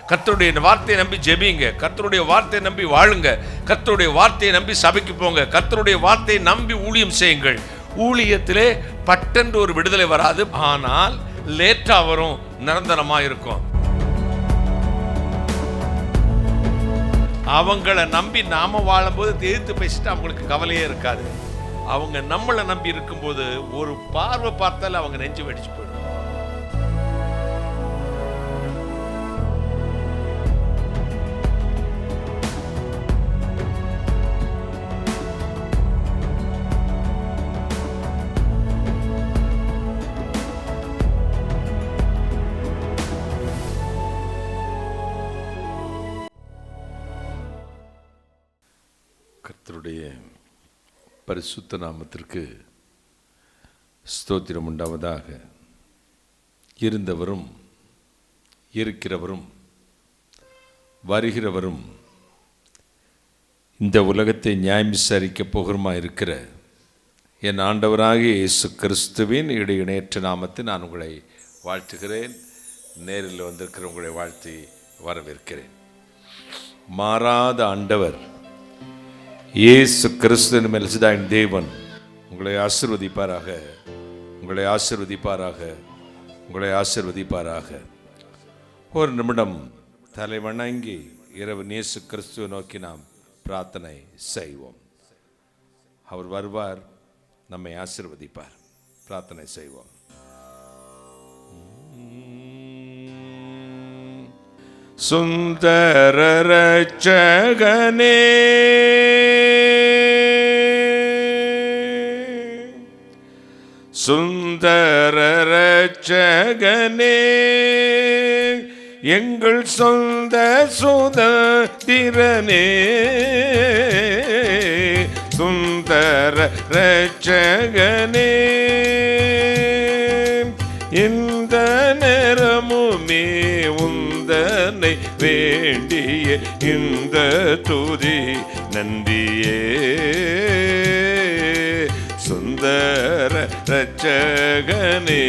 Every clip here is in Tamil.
கர்த்தருடைய வார்த்தையை நம்பி ஜெபிங்க, கர்த்தருடைய வார்த்தையை நம்பி வாழுங்க, கர்த்தருடைய வார்த்தையை நம்பி சபைக்கு போங்க, கர்த்தருடைய வார்த்தையை நம்பி ஊழியம் செய்யுங்கள். ஊழியத்திலே பட்டென்று ஒரு விடுதலை வராது, ஆனால் லேட்டா வரும், நிரந்தரமா இருக்கும். அவங்கள நம்பி நாம வாழும்போது எதிர்த்து பேசிட்டு அவங்களுக்கு கவலையே இருக்காது. அவங்க நம்மளை நம்பி இருக்கும்போது ஒரு பார்வை பார்த்தால அவங்க நெஞ்சு வெடிச்சு போயிடும். கர்த்தருடைய பரிசுத்த நாமத்திற்கு ஸ்தோத்திரம் உண்டாவதாக. இருந்தவரும் இருக்கிறவரும் வருகிறவரும் இந்த உலகத்தை நியாயம் விசாரிக்கப் போகிறமா இருக்கிற என் ஆண்டவராகிய இயேசு கிறிஸ்துவின் இணையற்ற நாமத்தை நான் உங்களை வாழ்த்துகிறேன். நேரில் வந்திருக்கிற உங்களை வாழ்த்தி வரவேற்கிறேன். மாறாத ஆண்டவர் இயேசு கிறிஸ்துவின் மெல்சிதாயின் தேவன் உங்களை ஆசீர்வதிப்பாராக, உங்களை ஆசீர்வதிப்பாராக, உங்களை ஆசீர்வதிப்பாராக. ஒரு நிமிடம் தலை வணங்கி இரவு இயேசு கிறிஸ்துவை நோக்கி நாம் பிரார்த்தனை செய்வோம். அவர் வருவார், நம்மை ஆசீர்வதிப்பார். பிரார்த்தனை செய்வோம். சுந்தர ரட்சகனே, சுந்தர ரட்சகனே, எங்கள் சொந்த சுதந்திரனே, சுந்தர ரட்சகனே, இந்த நேரமுமே உந்தனை வேண்டிய இந்த துதி நன்றியே, சுந்தர ரட்சகனே.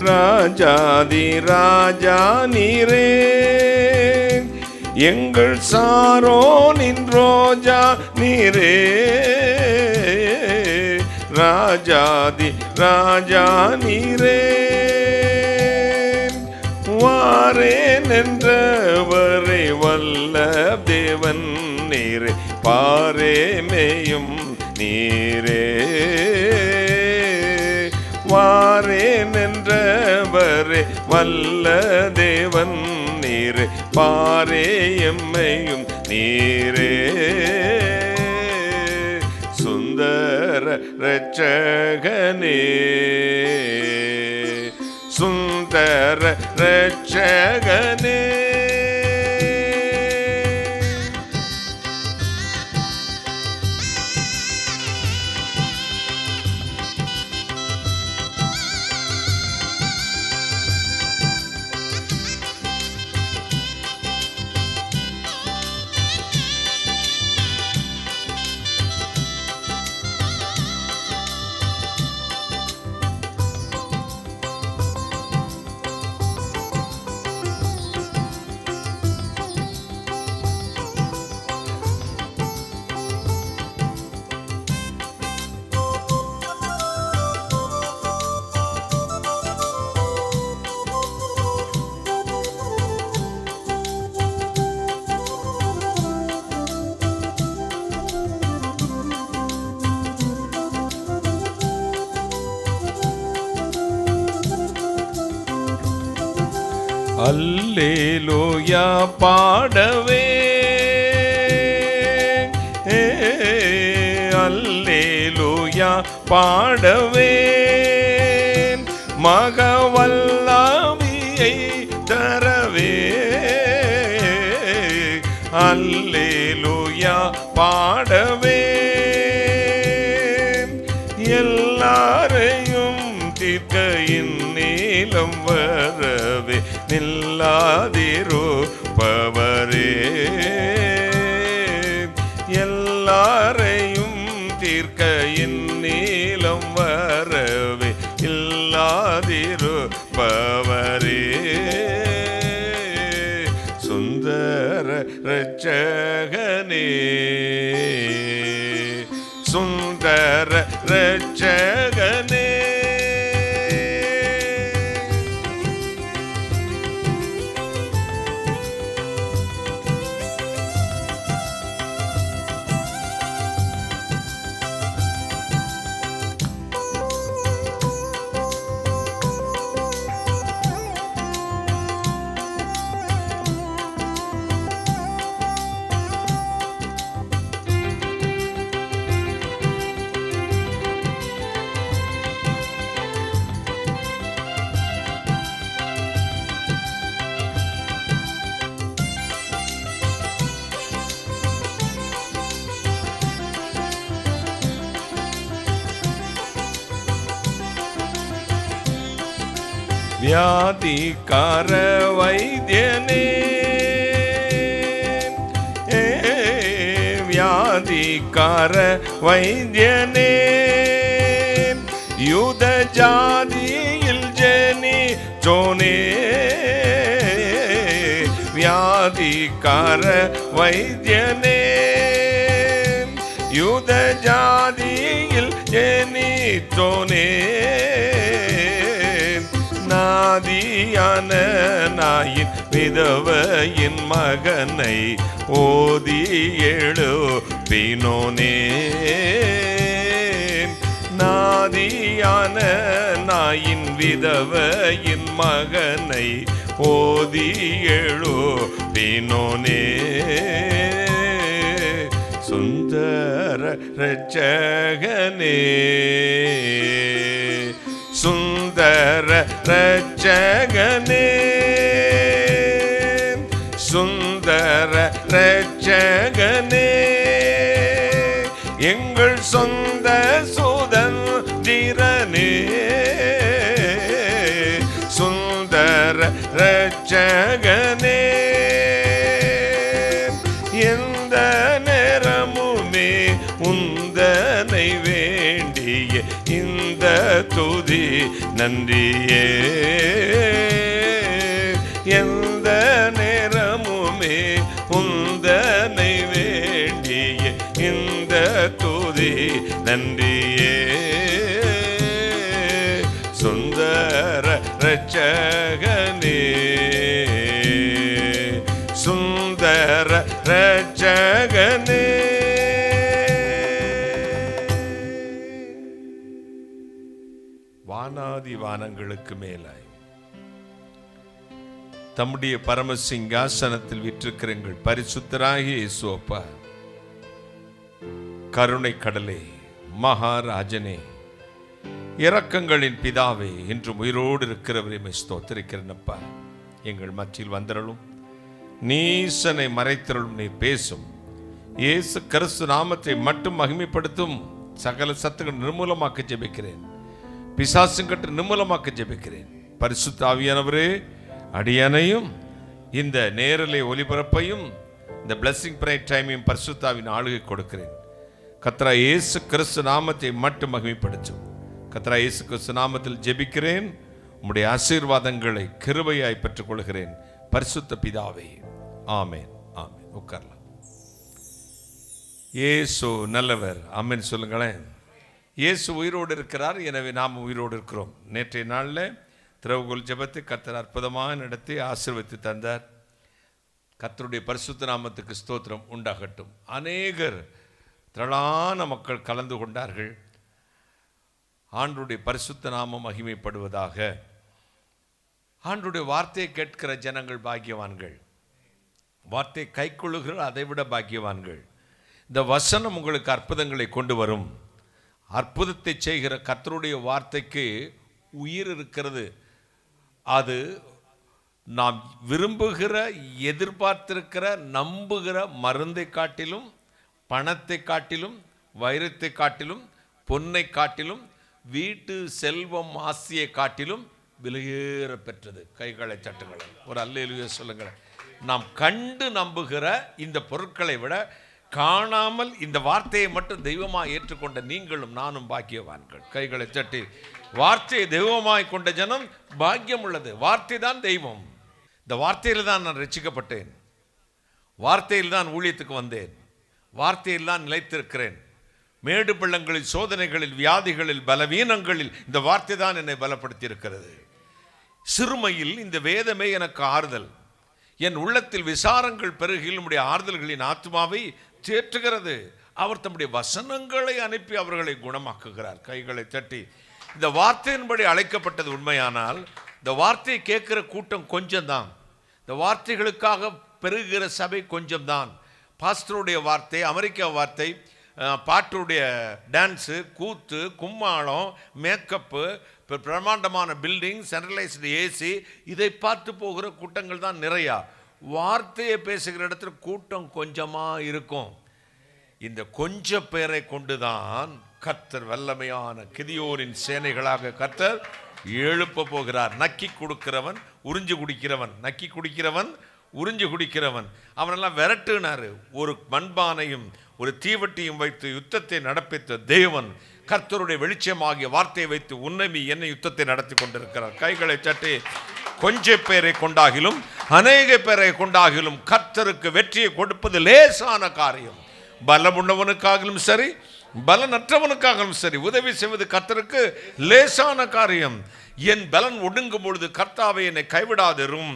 ராஜாதி ராஜா நீரே, எங்கள் சாரோனின் ரோஜா நீரே, ராஜாதி ராஜா நீரே, வாரேன் என்றவரை வல்ல தேவன் நீரே, பாரேமேயும் நீரே, வாரேன் என்றவரே வல்ல தேவன் நீரே, பாரேயம்மையும் நீரே, சுந்தர ரட்சகனே, சுந்தர ரட்சகனே. அல்லேலூயா பாடவே, அல்லேலூயா பாடவே, மகவல்லாவியை தரவே, அல்லேலூயா பாடவே, எல்லாரையும் தீர்க்கையின் நீலம் வரவே, நில்லாதிருப்பவரே, எல்லாரையும் தீர்க்கையின் நீலம் வரவே, இல்லாதிருப்பவரே, சுந்தர இரட்சகனே, சுந்தர இரட்சகனே. வியாதிக்கார வைத்தியனே, வியாதிக்கார வைத்தியனே, யூத ஜாதியில் ஜனித்தோனே, வியாதிக்கார வைத்தியனே, யூத ஜாதியில் ஜனித்தோனே, நாதியான நாயின் விதவையின் மகனை ஓதி எழுப்பினோனே, நாதியான நாயின் விதவையின் மகனை ஓதி எழுப்பினோனே, சுந்தர இரட்சகனே, சுந்தர இரட்சகனே, சுந்தர இரட்சகனே, எங்கள் சொந்த சுதந்திரனே, சுந்தர இரட்சகனே, எந்த நேரமுமே உந்தனை வேண்டிய இந்த துதி நன்றியே, எந்த நேரமுமே உந்தனை வேண்டிய இந்த துதி நன்றியே, சுந்தர இரட்சகனே, சுந்தர இரட்சகனே. வானாதி வானங்களுக்கு மேலாய் தம்முடைய பரம சிங்காசனத்தில் வீற்றிருக்கிற எங்கள் பரிசுத்தராகிய இயேசு அப்பா, கருணை கடலே, மகாராஜனே, இரக்கங்களின் பிதாவே, இன்றும் உயிரோடு இருக்கிறவரை ஸ்தோத்திரிக்கிறேனப்பா. எங்கள் மத்தியில் வந்தருளும், நீசனை மறைத்தருளும், நீ பேசும். இயேசு கிறிஸ்து நாமத்தை மட்டும் மகிமைப்படுத்தும். சகல சத்துக்கள் நிர்மூலமாக்க ஜெபிக்கிறேன், பிசாசுங்கட்டு நிர்மூலமாக்க ஜெபிக்கிறேன். பரிசுத்த ஆவியானவரே, அடியனையும் இந்த நேரலை ஒலிபரப்பையும் இந்த பிளஸிங் பிரேயர் டைமையும் பரிசுத்தாவின் ஆளுகை கொடுக்கிறேன். கர்த்தராகிய இயேசு கிறிஸ்து நாமத்தை மட்டும் மகிமைப்படுத்தும். கர்த்தராகிய இயேசு கிறிஸ்து நாமத்தில் ஜெபிக்கிறேன். உம்முடைய ஆசீர்வாதங்களை கிருபையாய் பெற்றுக் கொள்கிறேன் பரிசுத்த பிதாவே, ஆமென், ஆமென். உட்காரலாம். இயேசு நல்லவர், ஆமென் சொல்லுங்களேன். இயேசு உயிரோடு இருக்கிறார், எனவே நாம் உயிரோடு இருக்கிறோம். நேற்றைய நாளில் திறவுகோல் ஜெபத்தை கர்த்தர் அற்புதமாக நடத்தி ஆசீர்வதித்து தந்தார். கர்த்தருடைய பரிசுத்த நாமத்துக்கு ஸ்தோத்திரம் உண்டாகட்டும். அநேகர் திரளான மக்கள் கலந்து கொண்டார்கள். ஆண்டவருடைய பரிசுத்த நாமம் மகிமைப்படுவதாக. ஆண்டவருடைய வார்த்தையை கேட்கிற ஜனங்கள் பாக்கியவான்கள், வார்த்தையை கைக்கொள்ளுகிற அதை விட பாக்கியவான்கள். இந்த வசனம் உங்களுக்கு அற்புதங்களை கொண்டு வரும். அற்புதத்தை செய்கிற கர்த்தருடைய வார்த்தைக்கு உயிர் இருக்கிறது. அது நாம் விரும்புகிற, எதிர்பார்த்திருக்கிற, நம்புகிற மருந்தை காட்டிலும், பணத்தை காட்டிலும், வைரத்தை காட்டிலும், பொன்னை காட்டிலும், வீட்டு செல்வம் ஆசையை காட்டிலும் விலையேற பெற்றது. கைகளை தட்டுங்கள், ஒரு அல்லேலூயா சொல்லுங்கள். நாம் கண்டு நம்புகிற இந்த பொருட்களை விட காணாமல் இந்த வார்த்தையை மட்டும் தெய்வமாக ஏற்றுக்கொண்ட நீங்களும் நானும் பாக்கியவான்கள். கைகளை தட்டி வார்த்தையை தெய்வமாய் கொண்ட ஜனம் பாக்கியம் உள்ளது. வார்த்தை தான் தெய்வம். இந்த வார்த்தையில் தான் நான் ரட்சிக்கப்பட்டேன், வார்த்தையில் தான் ஊழியத்துக்கு வந்தேன், வார்த்தையில் தான் நிலைத்திருக்கிறேன். மேடு பள்ளங்களில், சோதனைகளில், வியாதிகளில், பலவீனங்களில் இந்த வார்த்தை தான் என்னை பலப்படுத்தி இருக்கிறது. சிறுமையில் இந்த வேதமே எனக்கு ஆறுதல். என் உள்ளத்தில் விசாரங்கள் பெருகில் நம்முடைய ஆறுதல்களின் ஆத்மாவை தேற்றுகிறது. அவர் தம்முடைய வசனங்களை அனுப்பி அவர்களை குணமாக்குகிறார். கைகளை தட்டி இந்த வார்த்தையின்படி அழைக்கப்பட்டது உண்மையானால், இந்த வார்த்தையை கேட்கிற கூட்டம் கொஞ்சம்தான், இந்த வார்த்தைகளுக்காக பெருகிற சபை கொஞ்சம்தான். பாஸ்டருடைய வார்த்தை, அமெரிக்கா வார்த்தை, பாட்டுடைய டான்ஸு, கூத்து, கும்மாளம், மேக்கப்பு, பிரம்மாண்டமான பில்டிங், சென்ட்ரலைஸ்டு ஏசி, இதை பார்த்து போகிற கூட்டங்கள் தான் நிறையா. வார்த்தையை பேசுகிற இடத்துல கூட்டம் கொஞ்சமாக இருக்கும். இந்த கொஞ்ச பேரை கொண்டுதான் கர்த்தர் வல்லமையான கிதியோனின் சேனைகளாக கர்த்தர் எழுப்ப போகிறார். நக்கி கொடுக்கிறவன், உறிஞ்சு குடிக்கிறவன், நக்கி குடிக்கிறவன், உறிஞ்சு குடிக்கிறவன், அவனெல்லாம் விரட்டுனாரு. ஒரு மண்பானையும் ஒரு தீவட்டியும் வைத்து யுத்தத்தை நடப்பித்த தேவன் கர்த்தருடைய வெளிச்சமாகிய வார்த்தையை வைத்து உன்னமி என்னை யுத்தத்தை நடத்தி கொண்டிருக்கிறார். கைகளை தட்டி கொஞ்ச பேரை கொண்டாகிலும் அநேக பேரை கொண்டாகிலும் கர்த்தருக்கு வெற்றியை கொடுப்பது லேசான காரியம். பலமுள்ளவனுக்காகவும் சரி, பலனற்றவனுக்காகவும் சரி, உதவி செய்வது கர்த்தருக்கு லேசான காரியம். என் பலன் ஒடுங்கும் பொழுது கர்த்தாவை என்னை கைவிடாதிரும்.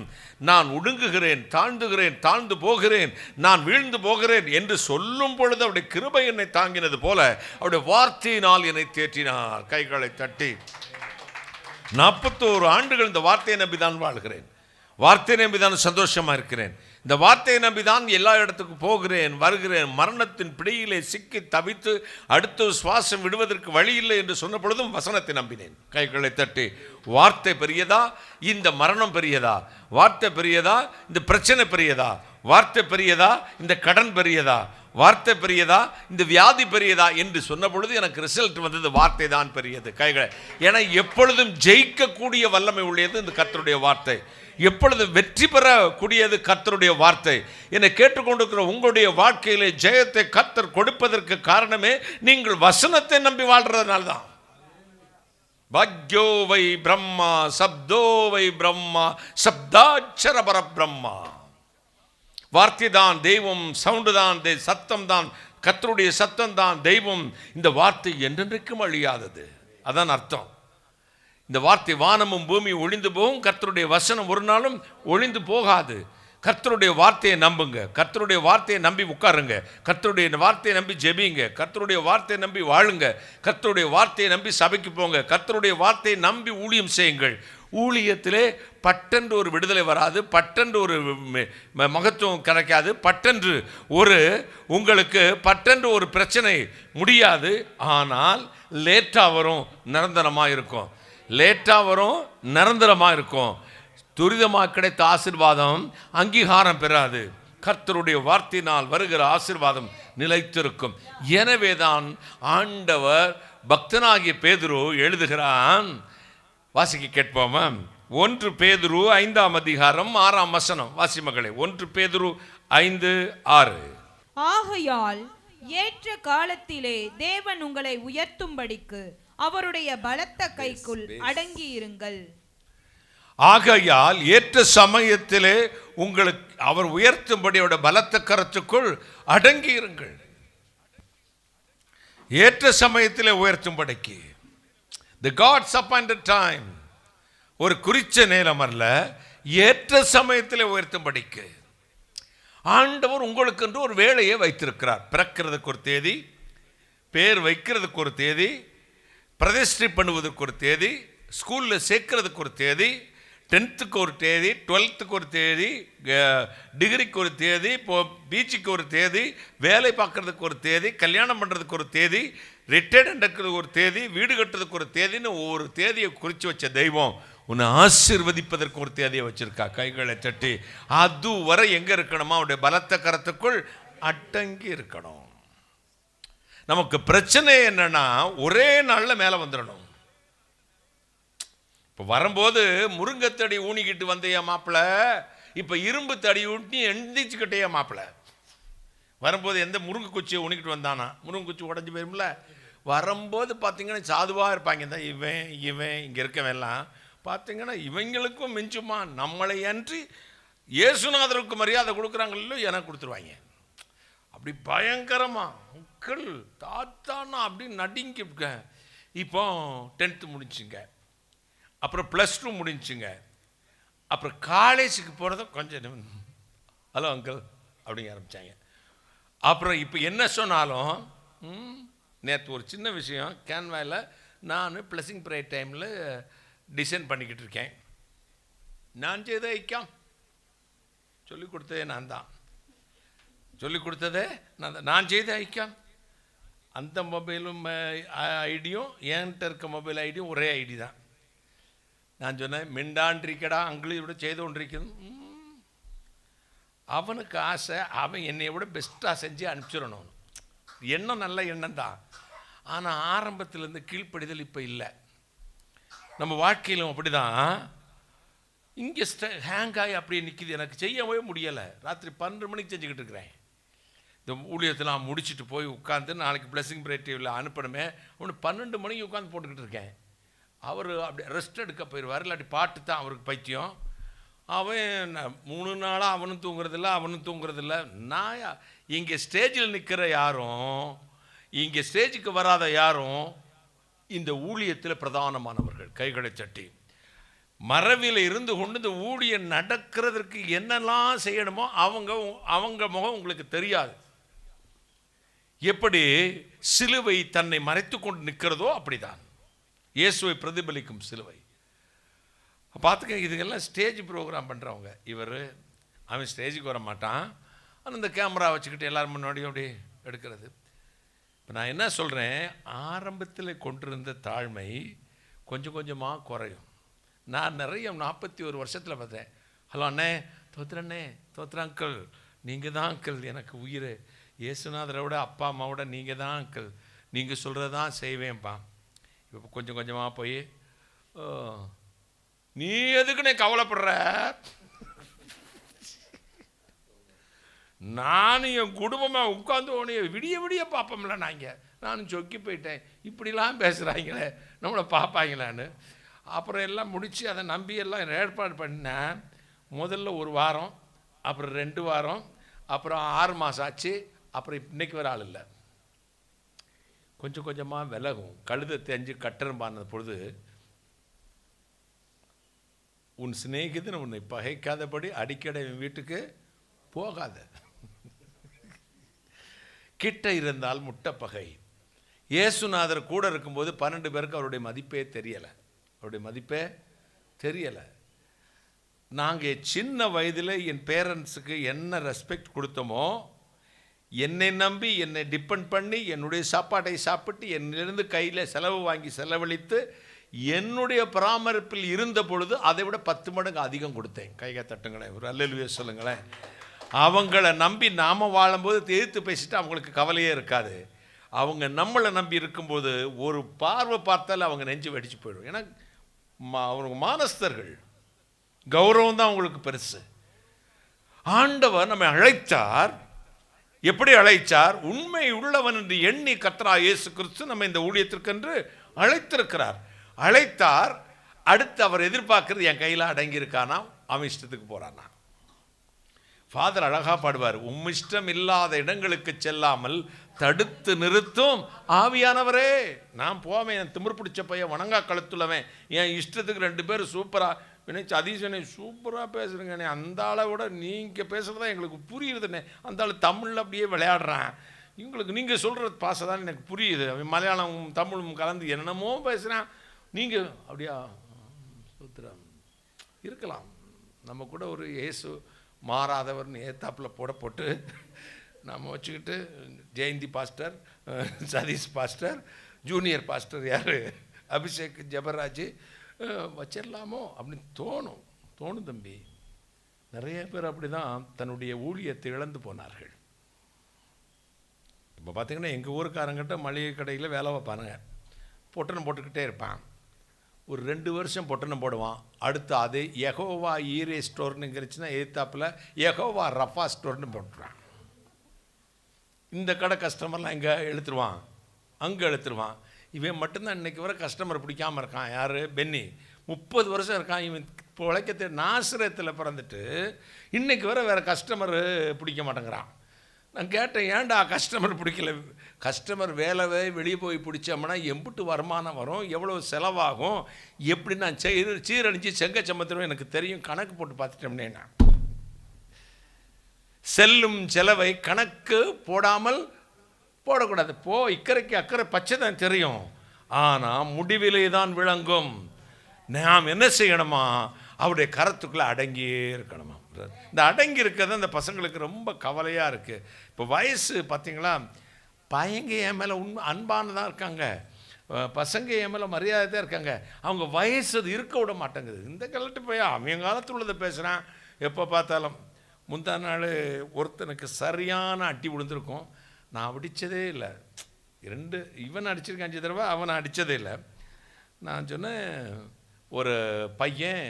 நான் ஒடுங்குகிறேன், தாழ்ந்துகிறேன், தாழ்ந்து போகிறேன், நான் வீழ்ந்து போகிறேன் என்று சொல்லும் பொழுது அவருடைய கிருபை என்னை தாங்கினது போல அவருடைய வார்த்தையினால் என்னை தேற்றினார். கைகளை தட்டி 41 ஆண்டுகள் இந்த வார்த்தையை நம்பிதான் வாழ்கிறேன், வார்த்தையை நம்பிதான் சந்தோஷமா இருக்கிறேன், இந்த வார்த்தையை நம்பிதான் எல்லா இடத்துக்கும் போகிறேன், வருகிறேன். மரணத்தின் பிடியிலே சிக்கி தவித்து அடுத்த சுவாசம் விடுவதற்கு வழி இல்லை என்று சொன்ன பொழுதும் வசனத்தை நம்பினேன். கைகளை தட்டி வார்த்தை பெரியதா, இந்த மரணம் பெரியதா? வார்த்தை பெரியதா, இந்த பிரச்சனை பெரியதா? வார்த்தை பெரியதா, இந்த கடன் பெரியதா? வார்த்தை பெரியதா, இந்த வியாதி பெரியதா என்று சொன்ன பொழுது எனக்கு ரிசல்ட் வந்தது, வார்த்தை தான் பெரியது. கைகளை, ஏன்னா எப்பொழுதும் ஜெயிக்கக்கூடிய வல்லமை உள்ளது இந்த கர்த்தருடைய வார்த்தை, எப்பொழுதும் வெற்றி பெறக்கூடியது கர்த்தருடைய வார்த்தை. என்னை கேட்டுக்கொண்டிருக்கிற உங்களுடைய வாழ்க்கையிலே ஜெயத்தை கர்த்தர் கொடுப்பதற்கு காரணமே நீங்கள் வசனத்தை நம்பி வாழ்றதுனால தான். பாக்யோவை பிரம்மா சப்தோவை பிரம்மா சப்தாட்சர பரபிரம்மா. வார்த்தை தான் தெய்வம், சவுண்டு தான், சத்தம் தான், கர்த்தருடைய சத்தம் தான் தெய்வம். இந்த வார்த்தை என்றென்றைக்கும் அழியாதது, அதான் அர்த்தம். இந்த வார்த்தை வானமும் பூமி ஒழிந்து போகும், கர்த்தருடைய வசனம் ஒரு நாளும் ஒழிந்து போகாது. கர்த்தருடைய வார்த்தையை நம்புங்க, கர்த்தருடைய வார்த்தையை நம்பி உட்காருங்க, கர்த்தருடைய வார்த்தையை நம்பி ஜெபிங்க, கர்த்தருடைய வார்த்தையை நம்பி வாழுங்க, கர்த்தருடைய வார்த்தையை நம்பி சபைக்கு போங்க, கர்த்தருடைய வார்த்தையை நம்பி ஊழியம் செய்யுங்கள். ஊழியத்திலே பட்டென்று ஒரு விடுதலை வராது, பட்டென்று ஒரு மகத்துவம் கிடைக்காது, பட்டென்று ஒரு உங்களுக்கு பட்டென்று ஒரு பிரச்சனை முடியாது. ஆனால் லேட்டாக வரும், நிரந்தரமாக இருக்கும். லேட்டாக வரும், நிரந்தரமாக இருக்கும். துரிதமாக கிடைத்த ஆசீர்வாதம் அங்கீகாரம் பெறாது. கர்த்தருடைய வார்த்தையினால் வருகிற ஆசீர்வாதம் நிலைத்திருக்கும். எனவே தான் ஆண்டவர் பக்தனாகிய பேதுரு எழுதுகிறான். வாசிக்க கேட்போமா? 1 பேதுரு 5ஆம் அதிகாரம் 6ஆம் வசனம். வாசி மகளே, 1 பேதுரு 5:6. ஆகையால் ஏற்ற காலத்திலே தேவன் உங்களை உயர்த்தும்படிக்கு அவருடைய பலத்த கைக்குள் அடங்கி இருங்கள். ஆகையால் ஏற்ற சமயத்திலே உங்களுக்கு அவர் உயர்த்தும்படி அவருடைய பலத்த கரத்துக்குள் அடங்கி இருங்கள். ஏற்ற சமயத்திலே உயர்த்தும்படிக்கு, the God's appointed time, ஒரு குறிச்ச நேரம் அல்ல, ஏற்ற சமயத்திலே உயர்த்தும்படிக்கு ஆண்டவர் உங்களுக்கு என்று ஒரு வேலையை வைத்திருக்கிறார். பிறக்கிறதுக்கு ஒரு தேதி, பேர் வைக்கிறதுக்கு ஒரு தேதி, பிரதிஷ்டை பண்ணுவதற்கு ஒரு தேதி, ஸ்கூலில் சேர்க்கிறதுக்கு ஒரு தேதி, 10th ஒரு தேதி, 12th ஒரு தேதி, டிகிரிக்கு ஒரு தேதி, இப்போ பீச்சுக்கு ஒரு தேதி, வேலை பார்க்குறதுக்கு ஒரு தேதி, கல்யாணம் பண்ணுறதுக்கு ஒரு தேதி, ரிட்டையர்ட் எடுக்கிறதுக்கு ஒரு தேதி, வீடு கட்டுறதுக்கு ஒரு தேதின்னு ஒவ்வொரு தேதியை குறித்து வச்ச தெய்வம் உன்னை ஆசீர்வதிப்பதற்கு ஒரு தேதியை வச்சிருக்கா. கைகளை தட்டி அதுவரை எங்கே இருக்கணுமா? அவருடைய பலத்த கரத்துக்குள் அடங்கி இருக்கணும். நமக்கு பிரச்சனை என்னன்னா ஒரே நாளில் மேலே வந்துடணும். இப்போ வரும்போது முருங்கைத்தடி ஊனிக்கிட்டு வந்தையா மாப்பிள்ள, இப்போ இரும்பு தடி ஊட்டி எந்திரிச்சுக்கிட்டேயா மாப்பிள்ள. வரும்போது எந்த முருங்கை குச்சியை ஊனிக்கிட்டு வந்தானா? முருங்கை குச்சி உடஞ்சி போயிரும்ல. வரும்போது பார்த்தீங்கன்னா சாதுவாக இருப்பாங்க. இந்த இவன் இங்கே இருக்கவெல்லாம் பார்த்தீங்கன்னா இவங்களுக்கும் மிஞ்சுமா நம்மளை அன்றி இயேசுநாதருக்கு மரியாதை கொடுக்குறாங்களோ எனக்கு கொடுத்துருவாங்க. அப்படி பயங்கரமா அங்கிள் தாத்தானா அப்படி நடிங்க. இப்போ 10th முடிச்சுங்க, அப்புறம் +2 முடிஞ்சுங்க, அப்புறம் காலேஜுக்கு போகிறதும் கொஞ்சம் ஹலோ அங்கிள் அப்படிங்க ஆரம்பித்தாங்க. அப்புறம் இப்போ என்ன சொன்னாலும் நேற்று ஒரு சின்ன விஷயம் கேன்வாவில் நான் ப்ளஸிங் ப்ரேயர் டைமில் டிசைன் பண்ணிக்கிட்டு இருக்கேன். நான் செய்த ஐக்கியம் சொல்லிக் கொடுத்ததே நான் தான். சொல்லிக் கொடுத்ததே நான் செய்த ஐக்கியம். அந்த மொபைலும் ஐடியும் என்கிட்ட இருக்க மொபைல் ஐடியும் ஒரே ஐடி தான். நான் சொன்னேன் மிண்டாண்டிருக்கடா அங்கிள் விட செய்து கொண்டிருக்கணும். அவனுக்கு ஆசை அவன் என்னை விட பெஸ்ட்டாக செஞ்சு அனுப்பிச்சிடணும். எண்ணம் நல்ல எண்ணம் தான். ஆனால் ஆரம்பத்திலேருந்து கீழ்ப்படிதல் இப்போ இல்லை. நம்ம வாழ்க்கையிலும் அப்படி தான். இங்கே ஹேங் ஆகி அப்படியே நிற்கிது. எனக்கு செய்யவே முடியலை. ராத்திரி 12 மணிக்கு செஞ்சுக்கிட்டு இருக்கிறேன். இந்த ஊழியத்தில் நான் முடிச்சுட்டு போய் உட்காந்து நாளைக்கு ப்ளஸிங் ப்ரேயர் டிவியில் அனுப்பணுமே ஒன்று 12 மணிக்கு உட்காந்து போட்டுக்கிட்டு இருக்கேன். அவர் அப்படி ரெஸ்ட் எடுக்க போயிடுவார். இல்லாட்டி பாட்டு தான் அவருக்கு பைத்தியம். அவன் 3 நாளாக அவனும் தூங்குறதில்ல. நான் இங்கே ஸ்டேஜில் நிற்கிற யாரும், இங்கே ஸ்டேஜுக்கு வராத யாரும் இந்த ஊழியத்தில் பிரதானமானவர்கள். கைகளை தட்டி மரவில் இருந்து கொண்டு இந்த ஊழியம் நடக்கிறதுக்கு என்னெல்லாம் செய்யணுமோ அவங்க முகம் உங்களுக்கு தெரியாது. எப்படி சிலுவை தன்னை மறைத்து கொண்டு நிற்கிறதோ அப்படிதான் இயேசுவை பிரதிபலிக்கும் சிலுவை. பார்த்துக்க, இதுக்கெல்லாம் ஸ்டேஜ் ப்ரோக்ராம் பண்ணுறவங்க. அவன் ஸ்டேஜுக்கு வர மாட்டான். ஆனால் இந்த கேமரா வச்சுக்கிட்டு எல்லோரும் முன்னாடியும் அப்படி எடுக்கிறது. இப்போ நான் என்ன சொல்கிறேன், ஆரம்பத்தில் கொண்டிருந்த தாழ்மை கொஞ்சம் கொஞ்சமாக குறையும். நான் நிறைய 41 வருஷத்தில் பார்த்தேன். ஹலோ அண்ணே, தோத்துறண்ணே, தோத்துற அங்கிள், நீங்கள் தான் அங்கிள் எனக்கு உயிர். இயேசுநாதரை விட அப்பா அம்மாவோட நீங்கள் தான் அங்கிள், நீங்கள் சொல்கிறது தான் செய்வேன்ப்பா. இப்போ கொஞ்சம் கொஞ்சமாக போய் நீ எதுக்குன்னே கவலைப்படுற, நானும் என் குடும்பமாக உட்காந்து உனைய விடிய பார்ப்போம்ல. நானும் சொக்கி போயிட்டேன். இப்படிலாம் பேசுகிறாங்களே, நம்மளை பார்ப்பாங்களான்னு. அப்புறம் எல்லாம் முடித்து அதை நம்பி எல்லாம் ஏற்பாடு பண்ணேன். முதல்ல 1 வாரம், அப்புறம் 2 வாரம், அப்புறம் 6 மாதம் ஆச்சு. அப்புறம் இன்றைக்கி வர ஆள் இல்லை. கொஞ்சம் கொஞ்சமாக விலகும். கழுதை தெரிஞ்சு கட்டரும்பான பொழுது உன் சிநேகிதன் உன்னை பகைக்காதபடி அடிக்கடி வீட்டுக்கு போகாத. கிட்ட இருந்தால் முட்டை பகை. இயேசுநாதர் கூட இருக்கும்போது 12 பேருக்கு அவருடைய மதிப்பே தெரியலை. நாங்கள் சின்ன வயதில் என் பேரண்ட்ஸுக்கு என்ன ரெஸ்பெக்ட் கொடுத்தோமோ, என்னை நம்பி என்னை டிபெண்ட் பண்ணி என்னுடைய சாப்பாட்டை சாப்பிட்டு என்னிலிருந்து கையில் செலவு வாங்கி செலவழித்து என்னுடைய பராமரிப்பில் இருந்த பொழுது அதை விட 10 மடங்கு அதிகம் கொடுத்தேன். கைகை தட்டுங்களேன், ஒரு அல்லேலூயா சொல்லுங்களேன். அவங்கள நம்பி நாம் வாழும்போது எதிர்த்து பேசிட்டு அவங்களுக்கு கவலையே இருக்காது. அவங்க நம்மளை நம்பி இருக்கும்போது ஒரு பார்வை பார்த்தால் அவங்க நெஞ்சு வெடிச்சு போயிடும். ஏன்னா அவங்க மானஸ்தர்கள், கௌரவம் தான் அவங்களுக்கு பெருசு. ஆண்டவர் நம்மை அழைத்தார். எப்படி அழைத்தார்? உண்மை உள்ளவன் என்று எண்ணி கர்த்தராகிய இயேசு கிறிஸ்து நம்ம இந்த ஊழியத்திற்கென்று அழைத்தார். அடுத்து அவர் எதிர்பார்க்கிறது என் கையில் அடங்கியிருக்கானா, அவன் இஷ்டத்துக்கு போறானா. ஃபாதர் அழகா பாடுவார், இஷ்டம் இல்லாத இடங்களுக்கு செல்லாமல் தடுத்து நிறுத்தும் ஆவியானவரே. நான் போவேன், என் திமிர் பிடிச்ச பையன் வணங்கா கழுத்துள்ளவன், என் இஷ்டத்துக்கு 2 பேர் சூப்பராக நினைச்சு அதீசனே சூப்பராக பேசுகிறேங்கண்ணே, அந்த ஆளை விட நீங்கள் பேசுகிறதா எங்களுக்கு புரியுதுண்ணே. அந்த ஆள் தமிழில் அப்படியே விளையாடுறான், எங்களுக்கு நீங்கள் சொல்கிறது பாச தான் எனக்கு புரியுது. அவன் மலையாளமும் தமிழும் கலந்து என்னமோ பேசுகிறான், நீங்கள் அப்படியா சுத்துறான். இருக்கலாம். நம்ம கூட ஒரு இயேசு மாறாதவர்னு ஏத்தாப்பில் போட்டு நம்ம வச்சுக்கிட்டு Jayanthi pastor, Satish pastor, junior pastor யார் அபிஷேக் ஜபராஜ் வச்சிடலாமோ அப்படின்னு தோணும் தம்பி. நிறைய பேர் அப்படி தான் தன்னுடைய ஊழியத்தை இழந்து போனார்கள். இப்போ பார்த்தீங்கன்னா எங்கள் ஊருக்காரங்கிட்ட மளிகை கடையில் வேலை வைப்பானுங்க, பொட்டணம் போட்டுக்கிட்டே இருப்பான். ஒரு 2 வருஷம் பொட்டணம் போடுவான். அடுத்து அது யெகோவா ஈரே ஸ்டோர்னுங்கிறச்சுன்னா எதிர்த்தாப்பில் யெகோவா ரஃபா ஸ்டோர்னு போட்டுருவான். இந்த கடை கஸ்டமர்லாம் இங்கே இழுத்துருவான், அங்கே இழுத்துருவான். இவன் மட்டும்தான் இன்றைக்கி வர கஸ்டமர் பிடிக்காமல் இருக்கான். யார்? பென்னி. 30 வருஷம் இருக்கான் இவன் உழைக்கத்தை. நாசரத்தில் பிறந்துட்டு இன்றைக்கி வர வேறு கஸ்டமர் பிடிக்க மாட்டேங்கிறான். நான் கேட்டேன், ஏன்டா கஸ்டமர் பிடிக்கல? கஸ்டமர் வேலை வெளியே போய் பிடிச்சோம்னா எம்பிட்டு வருமானம் வரும், எவ்வளோ செலவாகும், எப்படி நான் சீரழிஞ்சு செங்க சம்பத்திரம் எனக்கு தெரியும். கணக்கு போட்டு பார்த்துட்டோம்னே நான் செல்லும் செலவை கணக்கு போடாமல் போடக்கூடாது. இக்கரைக்கு அக்கறை பச்சை தான் தெரியும், ஆனால் முடிவிலே தான் விளங்கும். நாம் என்ன செய்யணுமா? அவருடைய கரத்துக்குள்ளே அடங்கியே இருக்கணுமா? இந்த அடங்கி இருக்கிறது அந்த பசங்களுக்கு ரொம்ப கவலையாக இருக்குது. இப்போ வயசு பார்த்தீங்களா, பையங்க என் மேலே அன்பானதாக இருக்காங்க, பசங்க என் மேலே மரியாதை தான் இருக்காங்க. அவங்க வயசு அது இருக்க விட மாட்டேங்குது. இந்த காலத்து போய் அவன் காலத்தில் உள்ளதை பேசுகிறான் எப்போ பார்த்தாலும். முந்தா நாள் ஒருத்தனுக்கு சரியான அட்டி விழுந்திருக்கும். நான் அடித்ததே இல்லை. இவன் அடிச்சிருக்கான் 5 தடவை, அவனை அடித்ததே இல்லை. நான் சொன்னேன், ஒரு பையன்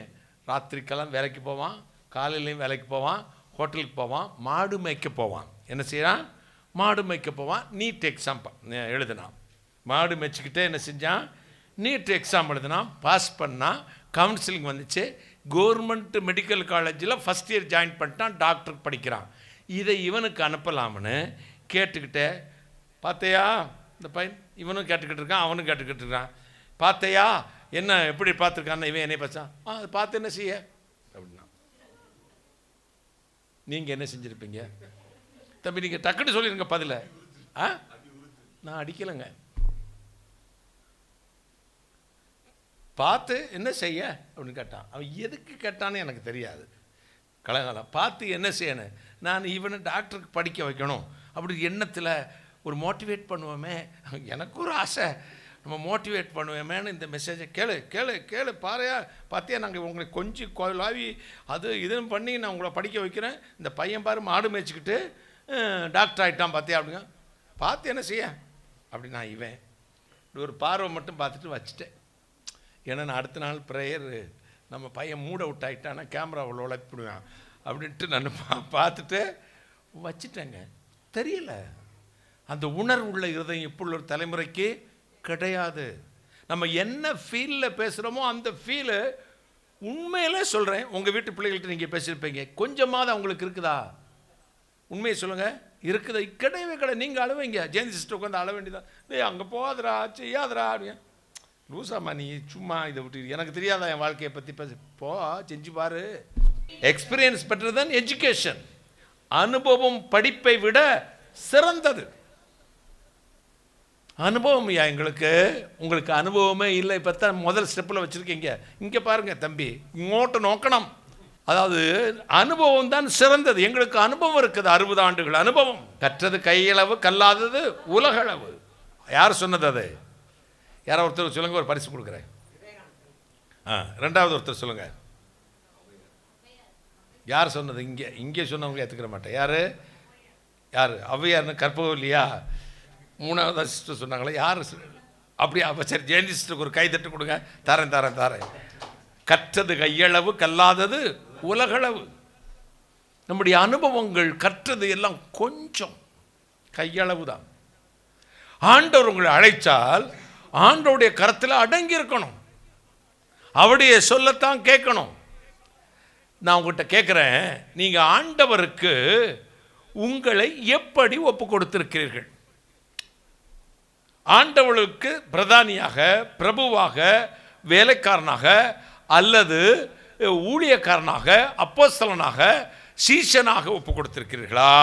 ராத்திரிக்கெல்லாம் வேலைக்கு போவான், காலையிலையும் வேலைக்கு போவான், ஹோட்டலுக்கு போவான், மாடு மேய்க்க போவான். என்ன செய்கிறான்? மாடு மேய்க்க போவான். நீட் எக்ஸாம் எழுதினான். மாடு மேய்ச்சிக்கிட்டே என்ன செஞ்சான்? நீட் எக்ஸாம் எழுதினான், பாஸ் பண்ணான். கவுன்சிலிங் வந்துச்சு. கவர்மெண்ட் மெடிக்கல் காலேஜில் ஃபஸ்ட் இயர் ஜாயின் பண்ணிட்டான், டாக்டருக்கு படிக்கிறான். இதை இவனுக்கு அனுப்பலாம்னு கேட்டுக்கிட்டே, பார்த்தையா இந்த பையன், இவனும் கேட்டுக்கிட்டு இருக்கான், அவனும் கேட்டுக்கிட்டு இருக்கான். பார்த்தையா என்ன எப்படி பார்த்துருக்கான்னு இவன் என்னை பேசான். அதை பார்த்து என்ன செய்ய அப்படின்னா, நீங்கள் என்ன செஞ்சுருப்பீங்க தம்பி? நீங்கள் டக்குன்னு சொல்லிடுங்க பதில. நான் அடிக்கலைங்க. பார்த்து என்ன செய்ய அப்படின்னு கேட்டான். அவன் எதுக்கு கேட்டான்னு எனக்கு தெரியாது. கலகாலம் பார்த்து என்ன செய்யணும்? நான் இவனை டாக்டருக்கு படிக்க வைக்கணும் அப்படி எண்ணத்தில் ஒரு மோட்டிவேட் பண்ணுவோமே, எனக்கு ஒரு ஆசை, நம்ம மோட்டிவேட் பண்ணுவேமேன்னு இந்த மெசேஜை கேளு கேளு கேளு பாறையா பார்த்தியா, நாங்கள் உங்களை கொஞ்சம் கோயிலாவி அது இதுன்னு பண்ணி நான் உங்களை படிக்க வைக்கிறேன். இந்த பையன் பாரு மாடு மேய்ச்சிக்கிட்டு டாக்டர் ஆகிட்டான் பார்த்தியா அப்படிங்க. பார்த்து என்ன செய்ய அப்படி நான் இவன் ஒரு பார்வை மட்டும் பார்த்துட்டு வச்சுட்டேன். ஏன்னா நான் அடுத்த நாள் ப்ரேயர் நம்ம பையன் மூட விட்டாயிட்டானா கேமராவில் உழைப்பிடுவேன் அப்படின்ட்டு நான் பார்த்துட்டு வச்சுட்டேங்க. தெரியல, அந்த உணர்வு உள்ள இருதயம் இப்போ உள்ள ஒரு தலைமுறைக்கு கிடையாது. நம்ம என்ன ஃபீலில் பேசுகிறோமோ அந்த ஃபீலு உண்மையிலே சொல்கிறேன். உங்கள் வீட்டு பிள்ளைகள்கிட்ட நீங்கள் பேசியிருப்பீங்க, கொஞ்சமாவது அவங்களுக்கு இருக்குதா? உண்மையை சொல்லுங்கள், இருக்குதா? கிடையவே கிடையாது. நீங்கள் அழுவீங்க, ஜெயந்தி சிஸ்டர் உட்காந்து அழ வேண்டியதான். அங்கே போகாதரா செய்யாதரா அப்படிங்க. லூசாமா நீ சும்மா இதை விட்டு, எனக்கு தெரியாதா என் வாழ்க்கையை பற்றி பேச? செஞ்சு பாரு. எக்ஸ்பீரியன்ஸ் பெட்டர் தென் எஜுகேஷன். அனுபவம் படிப்பை விட சிறந்தது. அனுபவம் எங்களுக்கு, உங்களுக்கு அனுபவமே இல்லை. இப்போ தான் முதல் ஸ்டெப்பில் வச்சுருக்கீங்க. இங்கே பாருங்கள் தம்பி, இங்கோட்ட நோக்கணும். அதாவது அனுபவம் தான் சிறந்தது. எங்களுக்கு அனுபவம் இருக்குது, 60 ஆண்டுகள் அனுபவம். கற்றது கையளவு, கல்லாதது உலகளவு. யார் சொன்னது? அது யாரோ ஒருத்தர் சொல்லுங்க, ஒரு பரிசு கொடுக்குறேன். ரெண்டாவது ஒருத்தர் சொல்லுங்க, யார் சொன்னது? இங்கே சொன்னவங்க ஏற்றுக்கிற மாட்டேன். யார் ஔவையார்னு கற்பகம் இல்லையா? 3வது சிஸ்டர் சொன்னாங்களே, யார் அப்படியா? சரி, ஜெயந்தி சிஸ்டருக்கு ஒரு கைதட்டு கொடுங்க. தரேன். கற்றது கையளவு, கல்லாதது உலகளவு. நம்முடைய அனுபவங்கள் கற்றது எல்லாம் கொஞ்சம் கையளவு தான். ஆண்டவர் உங்களை அழைச்சால் ஆண்டவருடைய கரத்தில் அடங்கி இருக்கணும், அவருடைய சொல்லத்தான் கேட்கணும். நான் உங்கள்கிட்ட கேட்குறேன், நீங்கள் ஆண்டவருக்கு உங்களை எப்படி ஒப்பு கொடுத்திருக்கிறீர்கள்? ஆண்டவருக்கு பிரதானியாக, பிரபுவாக, வேலைக்காரனாக, அல்லது ஊழியக்காரனாக, அப்போஸ்தலனாக, சீஷனாக ஒப்பு கொடுத்திருக்கிறீர்களா?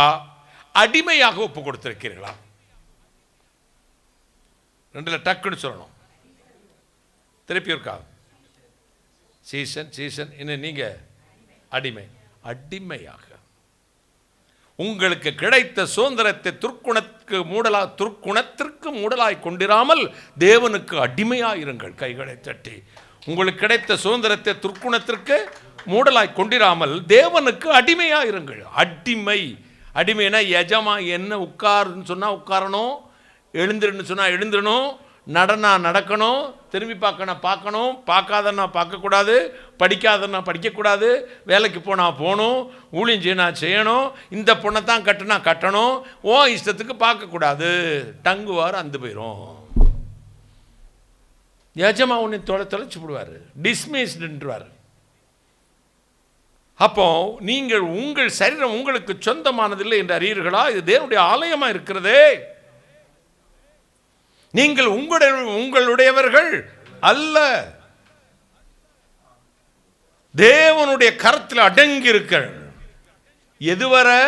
அடிமையாக ஒப்பு கொடுத்திருக்கிறீர்களா? 2ல் டக்குன்னு சொல்லணும். திருப்பி இருக்கா? சீசன் இன்னும் நீங்கள் அடிமையாக உங்களுக்கு கிடைத்த சுதந்திரத்தை துர்க்குணத்திற்கு மூடலாய் கொண்டிராமல் தேவனுக்கு அடிமையாயிருங்கள். கைகளை தட்டி. உங்களுக்கு கிடைத்த சுதந்திரத்தை துர்க்குணத்திற்கு மூடலாய் கொண்டிராமல் தேவனுக்கு அடிமையாயிருங்கள். அடிமைனா எஜமா என்ன உட்காருன்னு சொன்னால் உட்காரணும், எழுந்துருன்னு சொன்னால் எழுந்துடணும், நடனா நடக்கணும், திரும்பி பார்க்கணும், பார்க்காதன்னா பார்க்கக்கூடாது, படிக்காதன்னா படிக்கக்கூடாது, வேலைக்கு போனால் போகணும், ஊழியம் செய்யணும் செய்யணும், இந்த பொண்ணை தான் கட்டணும், இஷ்டத்துக்கு பார்க்கக்கூடாது, டங்குவார் அந்த போயிடும். எஜமா உன்னை தொலைச்சு விடுவார், டிஸ்மிஸ்டுன்றார். அப்போ நீங்கள் உங்கள் சரீரம் உங்களுக்கு சொந்தமானதில்லை என்று அறியீர்களா? இது தேவனுடைய ஆலயமாக இருக்கிறதே. நீங்கள் உங்களுடையவர்கள் அல்ல, தேவனுடைய கரத்தில் அடங்கி இருக்க. எதுவரை?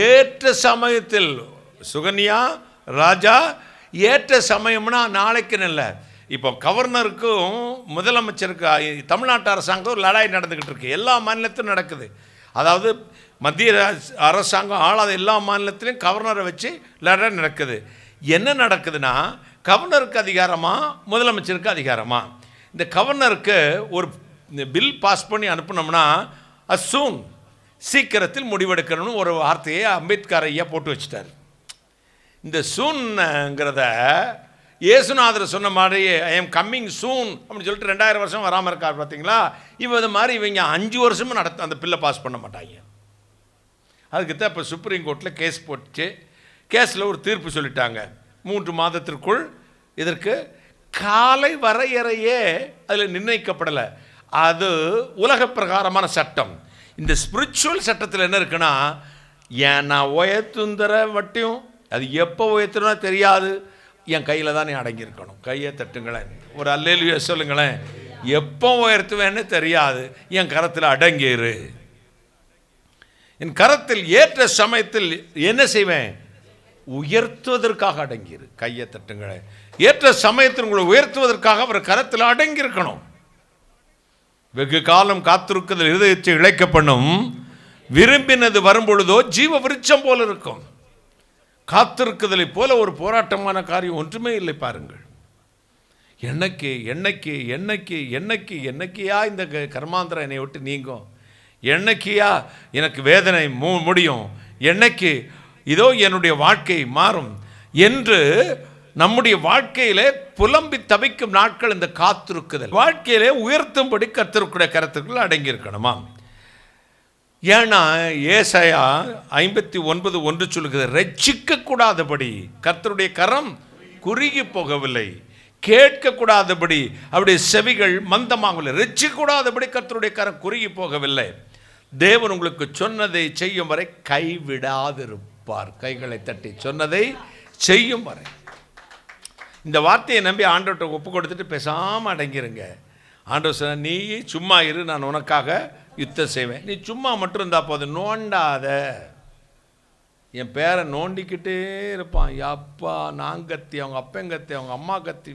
ஏற்ற சமயத்தில். சுகன்யா ராஜா, ஏற்ற சமயம்னா நாளைக்கு இல்லை. இப்போ கவர்னருக்கும் முதலமைச்சருக்கு தமிழ்நாட்டு அரசாங்கம் ஒரு லடாய் நடந்துக்கிட்டு இருக்கு. எல்லா மாநிலத்திலும் நடக்குது. அதாவது மத்திய அரசாங்கம் ஆளாத எல்லா மாநிலத்திலையும் கவர்னரை வச்சு லடாய் நடக்குது. என்ன நடக்குதுன்னா, கவர்னருக்கு அதிகாரமா முதலமைச்சருக்கு அதிகாரமா? இந்த கவர்னருக்கு ஒரு பில் பாஸ் பண்ணி அனுப்பினோம்னா அசூன் சீக்கிரத்தில் முடிவெடுக்கணும்னு ஒரு வார்த்தையை அம்பேத்கர் ஐயா போட்டு வச்சுட்டார். இந்த சூன்ங்கிறத இயேசுநாதர் சொன்ன மாதிரி ஐ எம் கம்மிங் சூன் அப்படின்னு சொல்லிட்டு 2000 வருஷம் வராமல் இருக்கார். பார்த்தீங்களா? இது மாதிரி இவங்க 5 வருஷமும் அந்த பில்லை பாஸ் பண்ண மாட்டாங்க. அதுக்கு தான் இப்போ சுப்ரீம் கோர்ட்டில் கேஸ் போட்டுச்சு. கேஸில் ஒரு தீர்ப்பு சொல்லிட்டாங்க, 3 மாதத்திற்குள் இதற்கு காலை வரையறையே அதில் நிர்ணயிக்கப்படலை. அது உலக பிரகாரமான சட்டம். இந்த ஸ்பிரிச்சுவல் சட்டத்தில் என்ன இருக்குன்னா, ஏன் நான் உயர்த்துந்தர வட்டியும் அது எப்போ உயர்த்துனா தெரியாது, என் கையில் தான் நீ அடங்கியிருக்கணும். கையை தட்டுங்களேன், ஒரு அல்லேலூயா சொல்லுங்களேன். எப்போ உயர்த்துவேன்னு தெரியாது, என் கரத்தில் அடங்கிரு. என் கரத்தில் ஏற்ற சமயத்தில் என்ன செய்வேன்? உயர்த்துவதற்காக அடங்கிரு. கையை தட்டுங்களேன். ஏற்ற சமயத்தில் உங்களை உயர்த்துவதற்காக அவர் கரத்தில் அடங்கியிருக்கணும். வெகு காலம் காத்திருக்குதல் இருதயத்தை இழைக்க பண்ணும், விரும்பினது வரும்பொழுதோ ஜீவ விருட்சம் போல இருக்கும். காத்திருக்குதலை போல ஒரு போராட்டமான காரியம் ஒன்றுமே இல்லை. பாருங்கள், என்னைக்கியா இந்த கர்மாந்திரம் என்னை விட்டு நீங்கும், என்னைக்கியா எனக்கு வேதனை முடியும், என்னைக்கு இதோ என்னுடைய வாழ்க்கை மாறும் என்று நம்முடைய வாழ்க்கையிலே புலம்பி தவிக்கும் நாட்கள் இந்த காத்திருக்குதல். வாழ்க்கையிலே உயர்த்தும்படி கர்த்தருடைய கரத்துக்குள் அடங்கியிருக்கணுமா? ஏன்னா ஏசாயா 59:1 சொல்லுகிறது, ரட்சிக்க கூடாதபடி கர்த்தருடைய கரம் குறுகி போகவில்லை, கேட்க கூடாதபடி அவருடைய செவிகள் மந்தமாகவில்லை. ரட்சிக்க கூடாதபடி கர்த்தருடைய கரம் குறுகி போகவில்லை. தேவன் உங்களுக்கு சொன்னதை செய்யும் வரை கைவிடாதிருப்பார். கைகளை தட்டி சொன்னதை செய்யும் வரை. இந்த வார்த்தையை நம்பி ஆண்டவர்கிட்ட ஒப்பு கொடுத்துட்டு பேசாமல் அடங்கிருங்க. ஆண்டவர் சொன்ன, நீ சும்மா இரு, நான் உனக்காக யுத்தம் செய்வேன். நீ சும்மா மட்டும் இருந்தா போதும், நோண்டாத. என் பேரை நோண்டிக்கிட்டே இருப்பான். அப்பா நான் கத்தி, அவங்க அப்பங்கத்தி, அவங்க அம்மா கத்தி,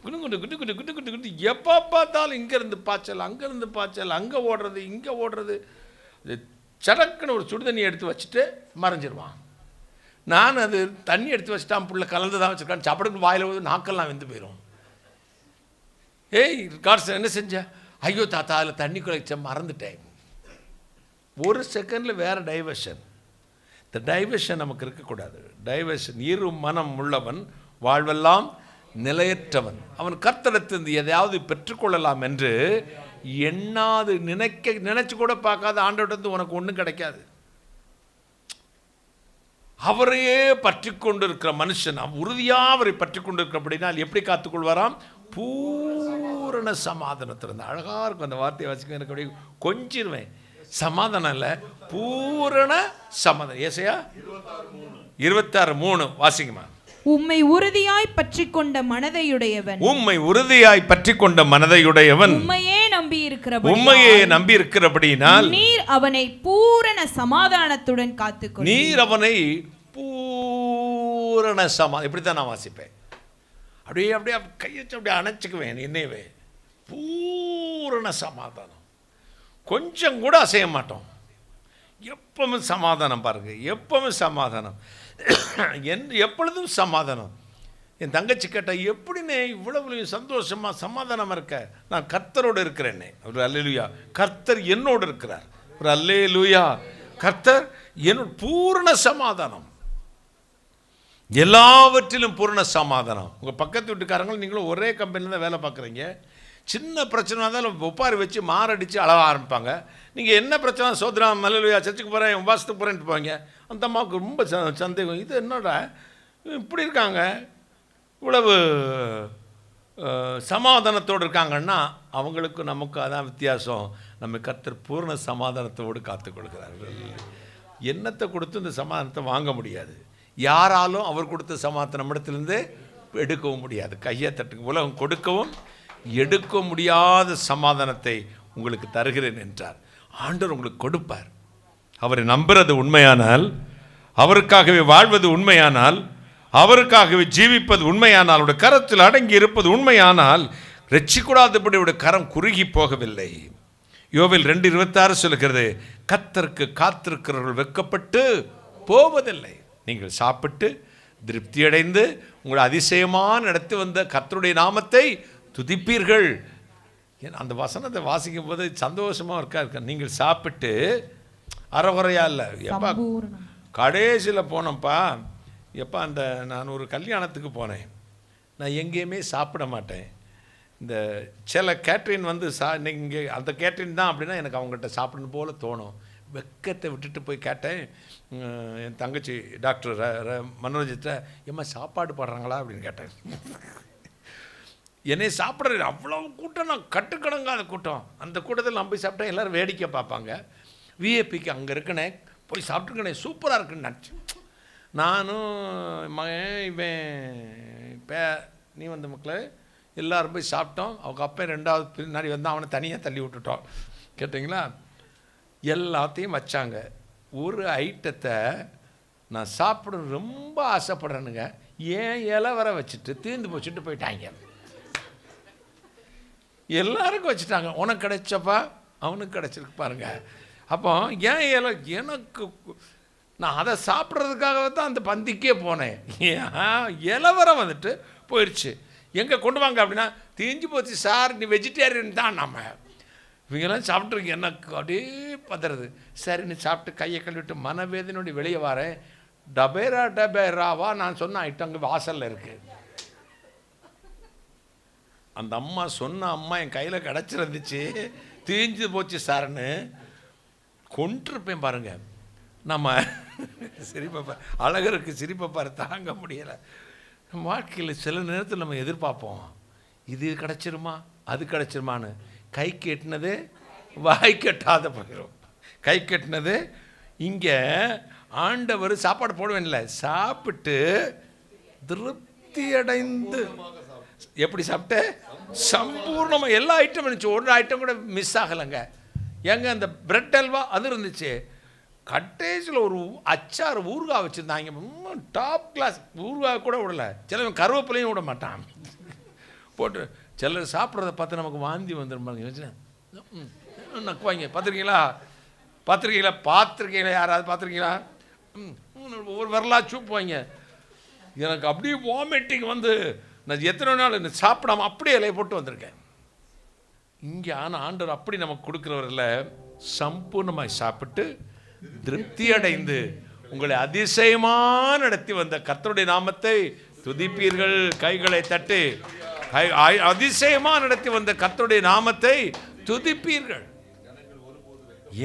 குட்டு எப்போ பார்த்தாலும் இங்கேருந்து பாய்ச்சல், அங்கேருந்து பாய்ச்சல், அங்கே ஓடுறது இங்கே ஓடுறது. சடக்குன்னு ஒரு சுடுதண்ணி எடுத்து வச்சுட்டு மறைஞ்சிருவான். நான் அது தண்ணி எடுத்து வச்சுட்டான், புள்ள கலந்து தான் வச்சுருக்கான், சாப்பிடுக்கு வாயில் போது நாக்கெல்லாம் வெந்து போயிடும். காட்ஸ் என்ன செஞ்ச? ஐயோ தாத்தா அதில் தண்ணி குலைச்ச மறந்துட்டேன். ஒரு செகண்டில் வேறு டைவர்ஷன். இந்த டைவர்ஷன் நமக்கு இருக்கக்கூடாது. டைவர்ஷன். இரு மனம் உள்ளவன் வாழ்வெல்லாம் நிலையற்றவன். அவன் கர்த்தரிடத்திலிருந்து எதையாவது பெற்றுக்கொள்ளலாம் என்று எண்ணாது நினைச்சு கூட பார்க்காத ஆண்டவரிடத்து உனக்கு ஒன்றும் கிடைக்காது. அவரையே பற்றி கொண்டிருக்கிற மனுஷன், உறுதியாக அவரை பற்றி கொண்டிருக்கிற அப்படின்னா எப்படி காத்துக்கொள்வாராம்? பூரண சமாதானத்திலிருந்து. அழகாக இருக்கும் அந்த வார்த்தையை வாசிக்க, எனக்கு அப்படியே கொஞ்சிருவேன். சமாதானம் இல்லை, பூரண சமாதானம். ஏசாயா 26:3 வாசிங்கம்மா. உம்மை உறுதியாய் பற்றி கொண்ட மனதையுடையவன், உம்மை உறுதியாய் பற்றி கொண்ட மனதையுடையவன், உம்மையே நம்பி இருக்கிறபடியினால் நீர் அவனை பூரண சமாதானத்துடன் காத்துக்கொள். நீர் அவனை பூரண சமாதானம். இப்படித்தான் நான் வாசிப்பேன். அப்படியே கையச்சு அப்படியே அணைச்சிக்குவேன் என்னையவே. பூரண சமாதானம். கொஞ்சம் கூட அசைய மாட்டோம். எப்பவும் சமாதானம். பாருங்க, எப்பவும் சமாதானம், எப்பொழுதும் சமாதானம். என் தங்கச்சி கேட்ட, எப்படின்னே இவ்வளவு சந்தோஷமா சமாதானமா இருக்க? நான் கர்த்தரோடு இருக்கிறேன்னே. ஒரு அல்லேலூயா. கர்த்தர் என்னோடு இருக்கிறார். ஒரு அல்லேலூயா. கர்த்தர் என்னோட பூரண சமாதானம், எல்லாவற்றிலும் பூரண சமாதானம். உங்கள் பக்கத்து வீட்டுக்காரங்களும் நீங்களும் ஒரே கம்பெனியில் தான் வேலை பார்க்குறீங்க. சின்ன பிரச்சனை இருந்தாலும் ஒப்பாரி வச்சு மாரடித்து அழக ஆரம்பிப்பாங்க. நீங்கள் என்ன பிரச்சனை, சோதரம் அல்லேலூயா, சர்ச்சுக்கு போகிறேன், உபாசத்துக்கு போகிறேன்ட்டு போவீங்க. அந்த அம்மாவுக்கு ரொம்ப சந்தேகம், இது என்னடா இப்படி இருக்காங்க, இவ்வளவு சமாதானத்தோடு இருக்காங்கன்னா அவங்களுக்கு நமக்கு அதான் வித்தியாசம். நம்ம கர்த்தர் பூர்ண சமாதானத்தோடு காத்துக்கொள்கிறார்கள். எண்ணத்தை கொடுத்து இந்த சமாதானத்தை வாங்க முடியாது. யாராலும் அவர் கொடுத்த சமாதானம் நம்மிடத்திலிருந்து எடுக்கவும் முடியாது. கையை தட்டுங்க. உலகம் கொடுக்கவும் எடுக்க முடியாத சமாதானத்தை உங்களுக்கு தருகிறேன் என்றார். ஆண்டவர் உங்களுக்கு கொடுப்பார். அவரை நம்புறது உண்மையானால், அவருக்காகவே வாழ்வது உண்மையானால், அவருக்காகவே ஜீவிப்பது உண்மையானால், அவருடைய கரத்தில் அடங்கி இருப்பது உண்மையானால், ரட்சிக்கூடாதபடி அவருடைய கரம் குறுகி போகவில்லை. யோவேல் 2:26 சொல்லுகிறது, கர்த்தருக்கு காத்திருக்கிறவர்கள் வெட்கப்பட்டு போவதில்லை. நீங்கள் சாப்பிட்டு திருப்தியடைந்து உங்களை அதிசயமாக நடத்தி வந்த கர்த்தருடைய நாமத்தை துதிப்பீர்கள். அந்த வசனத்தை வாசிக்கும் போது சந்தோஷமாக இருக்கா. நீங்கள் சாப்பிட்டு அறகுறையா இல்லை. எப்பா கடைசியில் போனோம்ப்பா, எப்பா அந்த நான் ஒரு கல்யாணத்துக்கு போனேன். நான் எங்கேயுமே சாப்பிட மாட்டேன். இந்த சில கேட்ரின் வந்து இங்கே அந்த கேட்ரின் தான் அப்படின்னா எனக்கு அவங்ககிட்ட சாப்பிடணும் போல் தோணும். வெக்கத்தை விட்டுட்டு போய் கேட்டேன். என் தங்கச்சி டாக்டர் மனோஜத்தை, ஏம்மா சாப்பாடு போடுறாங்களா அப்படின்னு கேட்டேன். என்னை சாப்பிட்றது அவ்வளோ கூட்டம், நான் கட்டுக்கடங்காத கூட்டம். அந்த கூட்டத்தில் நான் போய் சாப்பிட்டேன். எல்லோரும் வேடிக்கை பார்ப்பாங்க. விஏபிக்கு அங்கே இருக்கனே, போய் சாப்பிட்ருக்கனே, சூப்பராக இருக்குன்னு நினச்சி நானும் மகன் இவன் நீ வந்த மக்களே எல்லோரும் போய் சாப்பிட்டோம். அவங்க அப்பா 2வது பின்னாடி வந்து அவனை தனியாக தள்ளி விட்டுட்டோம். கேட்டிங்களா? எல்லாத்தையும் வச்சாங்க. ஒரு ஐட்டத்தை நான் சாப்பிட ரொம்ப ஆசைப்படுறேனுங்க, ஏன் இலை வர வச்சுட்டு தீர்ந்து போச்சுட்டு போயிட்டாங்க. எல்லாருக்கும் வச்சுட்டாங்க. உனக்கு கிடைச்சப்பா அவனுக்கு கிடைச்சிருக்கு பாருங்க. அப்போ ஏன் இலை, எனக்கு நான் அதை சாப்பிட்றதுக்காகவே தான் அந்த பந்திக்கே போனேன். இலை வர வந்துட்டு போயிடுச்சு. எங்கே கொண்டு வாங்க அப்படின்னா, தீஞ்சு போச்சு சார், நீ வெஜிடேரியன் தான். நம்ம இவங்கெல்லாம் சாப்பிட்ருக்கு, எனக்கு அப்படியே பதறது. சரின்னு சாப்பிட்டு கையை கழுவிட்டு மனவேதனோட வெளியே வரேன். டபேராவா நான் சொன்ன ஐட்டம் அங்கே வாசலில் இருக்குது. அந்த அம்மா சொன்ன அம்மா என் கையில் கிடச்சிருந்துச்சு. தீஞ்சு போச்சு சார்ன்னு கொண்டிருப்பேன் பாருங்க. நம்ம சிரிப்பை அழகருக்கு சிரிப்பை பாரு தாங்க முடியலை. நம்ம வாழ்க்கையில் சில நேரத்தில் நம்ம எதிர்பார்ப்போம், இது கிடச்சிருமா அது கிடச்சிருமான்னு. கை கெட்டினது வாய் கெட்டாத போயிடும். கை கெட்டினது இங்கே ஆண்டவர் சாப்பாடு போடுவேன்ல, சாப்பிட்டு திருப்தி அடைந்து. எப்படி சாப்பிட்டு சம்பூர்ணமாக எல்லா ஐட்டம் இருந்துச்சு, ஒரு ஐட்டம் கூட மிஸ் ஆகலைங்க. ஏங்க அந்த பிரெட் அல்வா அது இருந்துச்சு. கட்டேஜில் ஒரு அச்சாறு ஊறுகாய் வச்சுருந்தாங்க, டாப் கிளாஸ் ஊறுகாய் கூட விடல. சிலவன் கருவேப்பிலையும் விட மாட்டான் போட்டு. சிலர் சாப்பிட்றத பார்த்து நமக்கு வாந்தி வந்துடும். நக்குவாங்க. பார்த்துருக்கீங்களா யாராவது பார்த்துருக்கீங்களா? ஒவ்வொரு வரலா சூப்புவாங்க. எனக்கு அப்படியே வாமிட்டிங் வந்து நான் எத்தனை நாள் சாப்பிடாம அப்படியே இலையை போட்டு வந்திருக்கேன். இங்கே ஆனால் ஆண்டவர் அப்படி நமக்கு கொடுக்குறவரில் சம்பூர்ணமாய் சாப்பிட்டு திருப்தி அடைந்து உங்களை அதிசயமாக நடத்தி வந்த கர்த்தருடைய நாமத்தை துதிப்பீர்கள். கைகளை தட்டி அதிசயமாக நடத்தி வந்த கர்த்தருடைய நாமத்தை துதிப்பீர்கள்.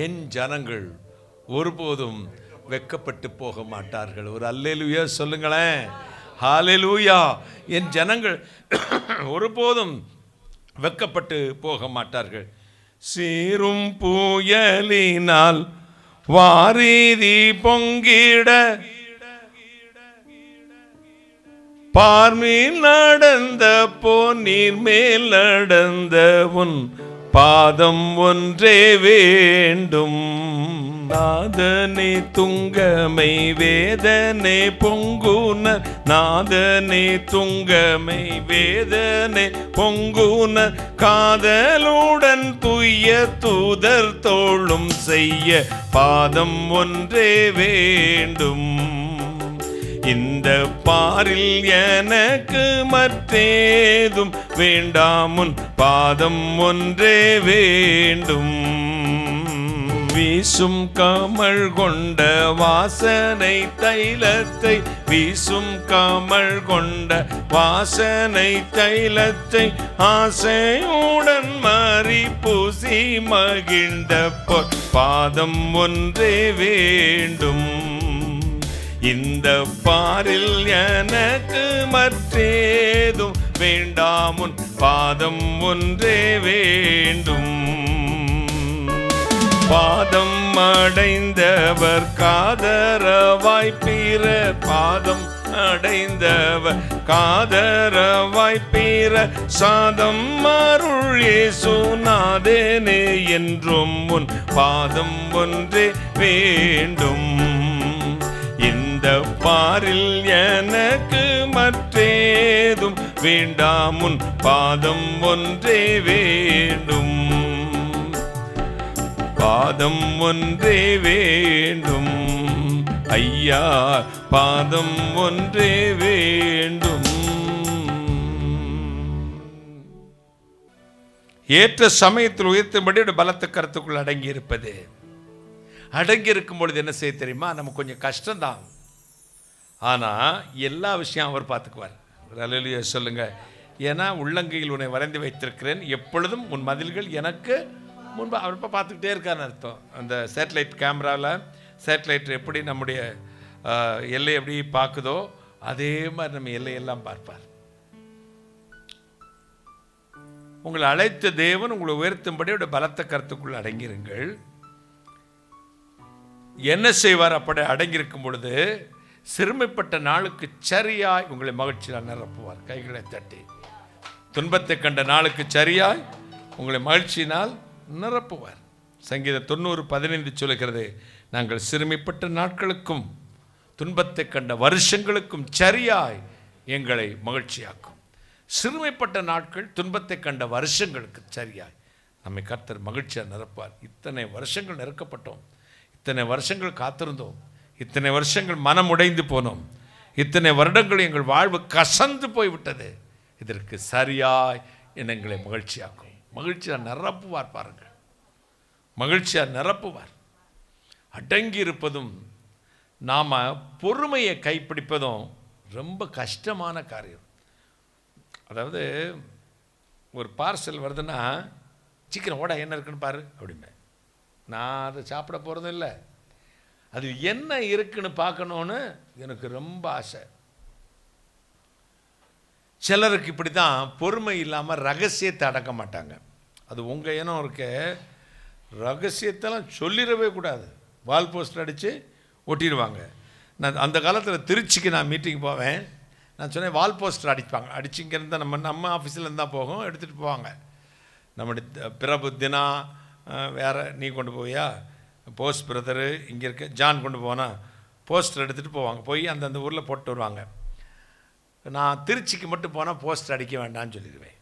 என் ஜனங்கள் ஒருபோதும் வெட்கப்பட்டு போக மாட்டார்கள். ஒரு அல்லேலூயா சொல்லுங்களேன். ஹல்லேலூயா. என் ஜனங்கள் ஒருபோதும் வெட்கப்பட்டு போக மாட்டார்கள். சீரும் புயலினால் வாரீதி பொங்கிட பார்மீன் நடந்த போர் நீர் மேல் நடந்த உன் பாதம் ஒன்றே வேண்டும். நாதனே துங்கமை வேதனை பொங்குனர், நாதனே துங்கமை வேதனை பொங்குனர், காதலுடன் துய்ய தூதர் தோளும் செய்ய பாதம் ஒன்றே வேண்டும். இந்த பாரில் எனக்கு மற்றேதும் வேண்டாமுன் பாதம் ஒன்றே வேண்டும். வீசும் கமழ் கொண்ட வாசனை தைலத்தை, வீசும் கமழ் கொண்ட வாசனை தைலத்தை ஆசையுடன் மாறி பூசி மகிழ்ந்த பாதம் ஒன்றே வேண்டும். இந்த பாரில் எனக்கு மற்றேதும் வேண்டாமுன் பாதம் ஒன்றே வேண்டும். பாதம் அடைந்தவர் காதரவாய் பிற, பாதம் அடைந்தவர் காதரவாய் பிற, சாதம் அருள் இயேசுநாதனே என்றும் உன் பாதம் ஒன்றே வேண்டும். இந்த பாரில் எனக்கு மற்றேதும் வேண்டாமுன் பாதம் ஒன்றே வேண்டும். பாதம் ஒன்றே வேண்டும் ஐயா, பாதம் ஒன்றே வேண்டும். ஏற்ற சமயத்தில் உயர்த்தும்படி பலத்த கருத்துக்குள் அடங்கி இருப்பது. அடங்கி இருக்கும் பொழுது என்ன செய்ய தெரியுமா, நமக்கு கொஞ்சம் கஷ்டம்தான், ஆனால் எல்லா விஷயம் அவர் பார்த்துக்குவார். அல்லேலூயா சொல்லுங்க. ஏன்னா உள்ளங்கையில் உன்னை வரைந்து வைத்திருக்கிறேன், எப்பொழுதும் உன் மதில்கள் எனக்கு முன்பு அவர் இப்போ பார்த்துக்கிட்டே இருக்கான்னு அர்த்தம். அந்த சேட்டலைட் கேமராவில் சேட்டலைட் எப்படி நம்முடைய எல்லை எப்படி பார்க்குதோ அதே மாதிரி நம்ம எல்லையெல்லாம் பார்ப்பார். உங்களை அழைத்த தேவன் உங்களை உயர்த்தும்படி பலத்த கருத்துக்குள் அடங்கிருங்கள். என்ன செய்வார்? அப்படி அடங்கியிருக்கும் பொழுது சிறுமைப்பட்ட நாளுக்கு சரியாய் உங்களை மகிழ்ச்சியால் நிரப்புவார். கைகளை தட்டி துன்பத்தை கண்ட நாளுக்கு சரியாய் உங்களை மகிழ்ச்சியினால் நிரப்புவார். சங்கீதம் 90:15 சொல்லுகிறது, நாங்கள் சிறுமைப்பட்ட நாட்களுக்கும் துன்பத்தை கண்ட வருஷங்களுக்கும் சரியாய் எங்களை மகிழ்ச்சியாக்கும். சிறுமைப்பட்ட நாட்கள், துன்பத்தை கண்ட வருஷங்களுக்கு சரியாய் நம்மை கர்த்தர் மகிழ்ச்சியாக நிரப்பார். இத்தனை வருஷங்கள் நெருக்கப்பட்டோம், இத்தனை வருஷங்கள் காத்திருந்தோம், இத்தனை வருஷங்கள் மனம் உடைந்து போனோம், இத்தனை வருடங்கள் எங்கள் வாழ்வு கசந்து போய்விட்டது. இதற்கு சரியாய் எங்களை மகிழ்ச்சியாக்கும். மகிழ்ச்சியாக நிரப்புவார். பாருங்கள், மகிழ்ச்சியாக நிரப்புவார். அடங்கி இருப்பதும் நாம் பொறுமையை கைப்பிடிப்பதும் ரொம்ப கஷ்டமான காரியம். அதாவது ஒரு பார்சல் வருதுன்னா சீக்கிரம் ஓட என்ன இருக்குன்னு பாரு அப்படிமே. நான் அதை சாப்பிட போகிறதும் இல்லை, அது என்ன இருக்குன்னு பார்க்கணுன்னு எனக்கு ரொம்ப ஆசை. சிலருக்கு இப்படி தான், பொறுமை இல்லாமல் ரகசியத்தை அடக்க மாட்டாங்க. அது உங்கள் இனம் இருக்க, ரகசியத்தெல்லாம் சொல்லிடவே கூடாது, வால் போஸ்டர் அடித்து ஒட்டிடுவாங்க. நான் அந்த காலத்தில் திருச்சிக்கு நான் மீட்டிங் போவேன், நான் சொன்னேன் வால் போஸ்டர் அடிப்பாங்க. அடிச்சிங்கிறது நம்ம ஆஃபீஸில் தான் போகும், எடுத்துகிட்டு போவாங்க. நம்முடைய பிரபு தினா வேறு நீ கொண்டு போவியா, போஸ்ட் பிரதரு இங்கே இருக்க ஜான் கொண்டு போனால் போஸ்டர் எடுத்துகிட்டு போவாங்க, போய் அந்தந்த ஊரில் போட்டு வருவாங்க. நான் திருச்சிக்கு மட்டும் போனால் போஸ்டர் அடிக்க வேண்டாம்னு சொல்லிடுவேன்.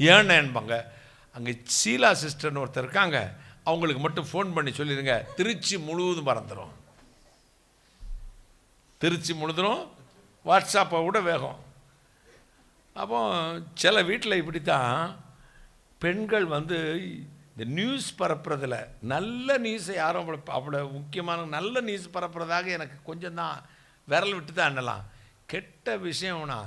ஏன்னுபாங்க, அங்கே சீலா சிஸ்டர்னு ஒருத்தர் இருக்காங்க, அவங்களுக்கு மட்டும் ஃபோன் பண்ணி சொல்லிடுங்க, திருச்சி முழுவதும் பறந்துடும். திருச்சி முழுதும் வாட்ஸ்அப்பை விட வேகம். அப்போ சில வீட்டில் இப்படி தான் பெண்கள் இந்த நியூஸ் பரப்புறதில், நல்ல நியூஸை யாரும் அவ்வளோ முக்கியமான நல்ல நியூஸ் பரப்புறதாக எனக்கு கொஞ்சம் தான் விரல் விட்டு தான் எண்ணலாம். கெட்ட விஷயம்னா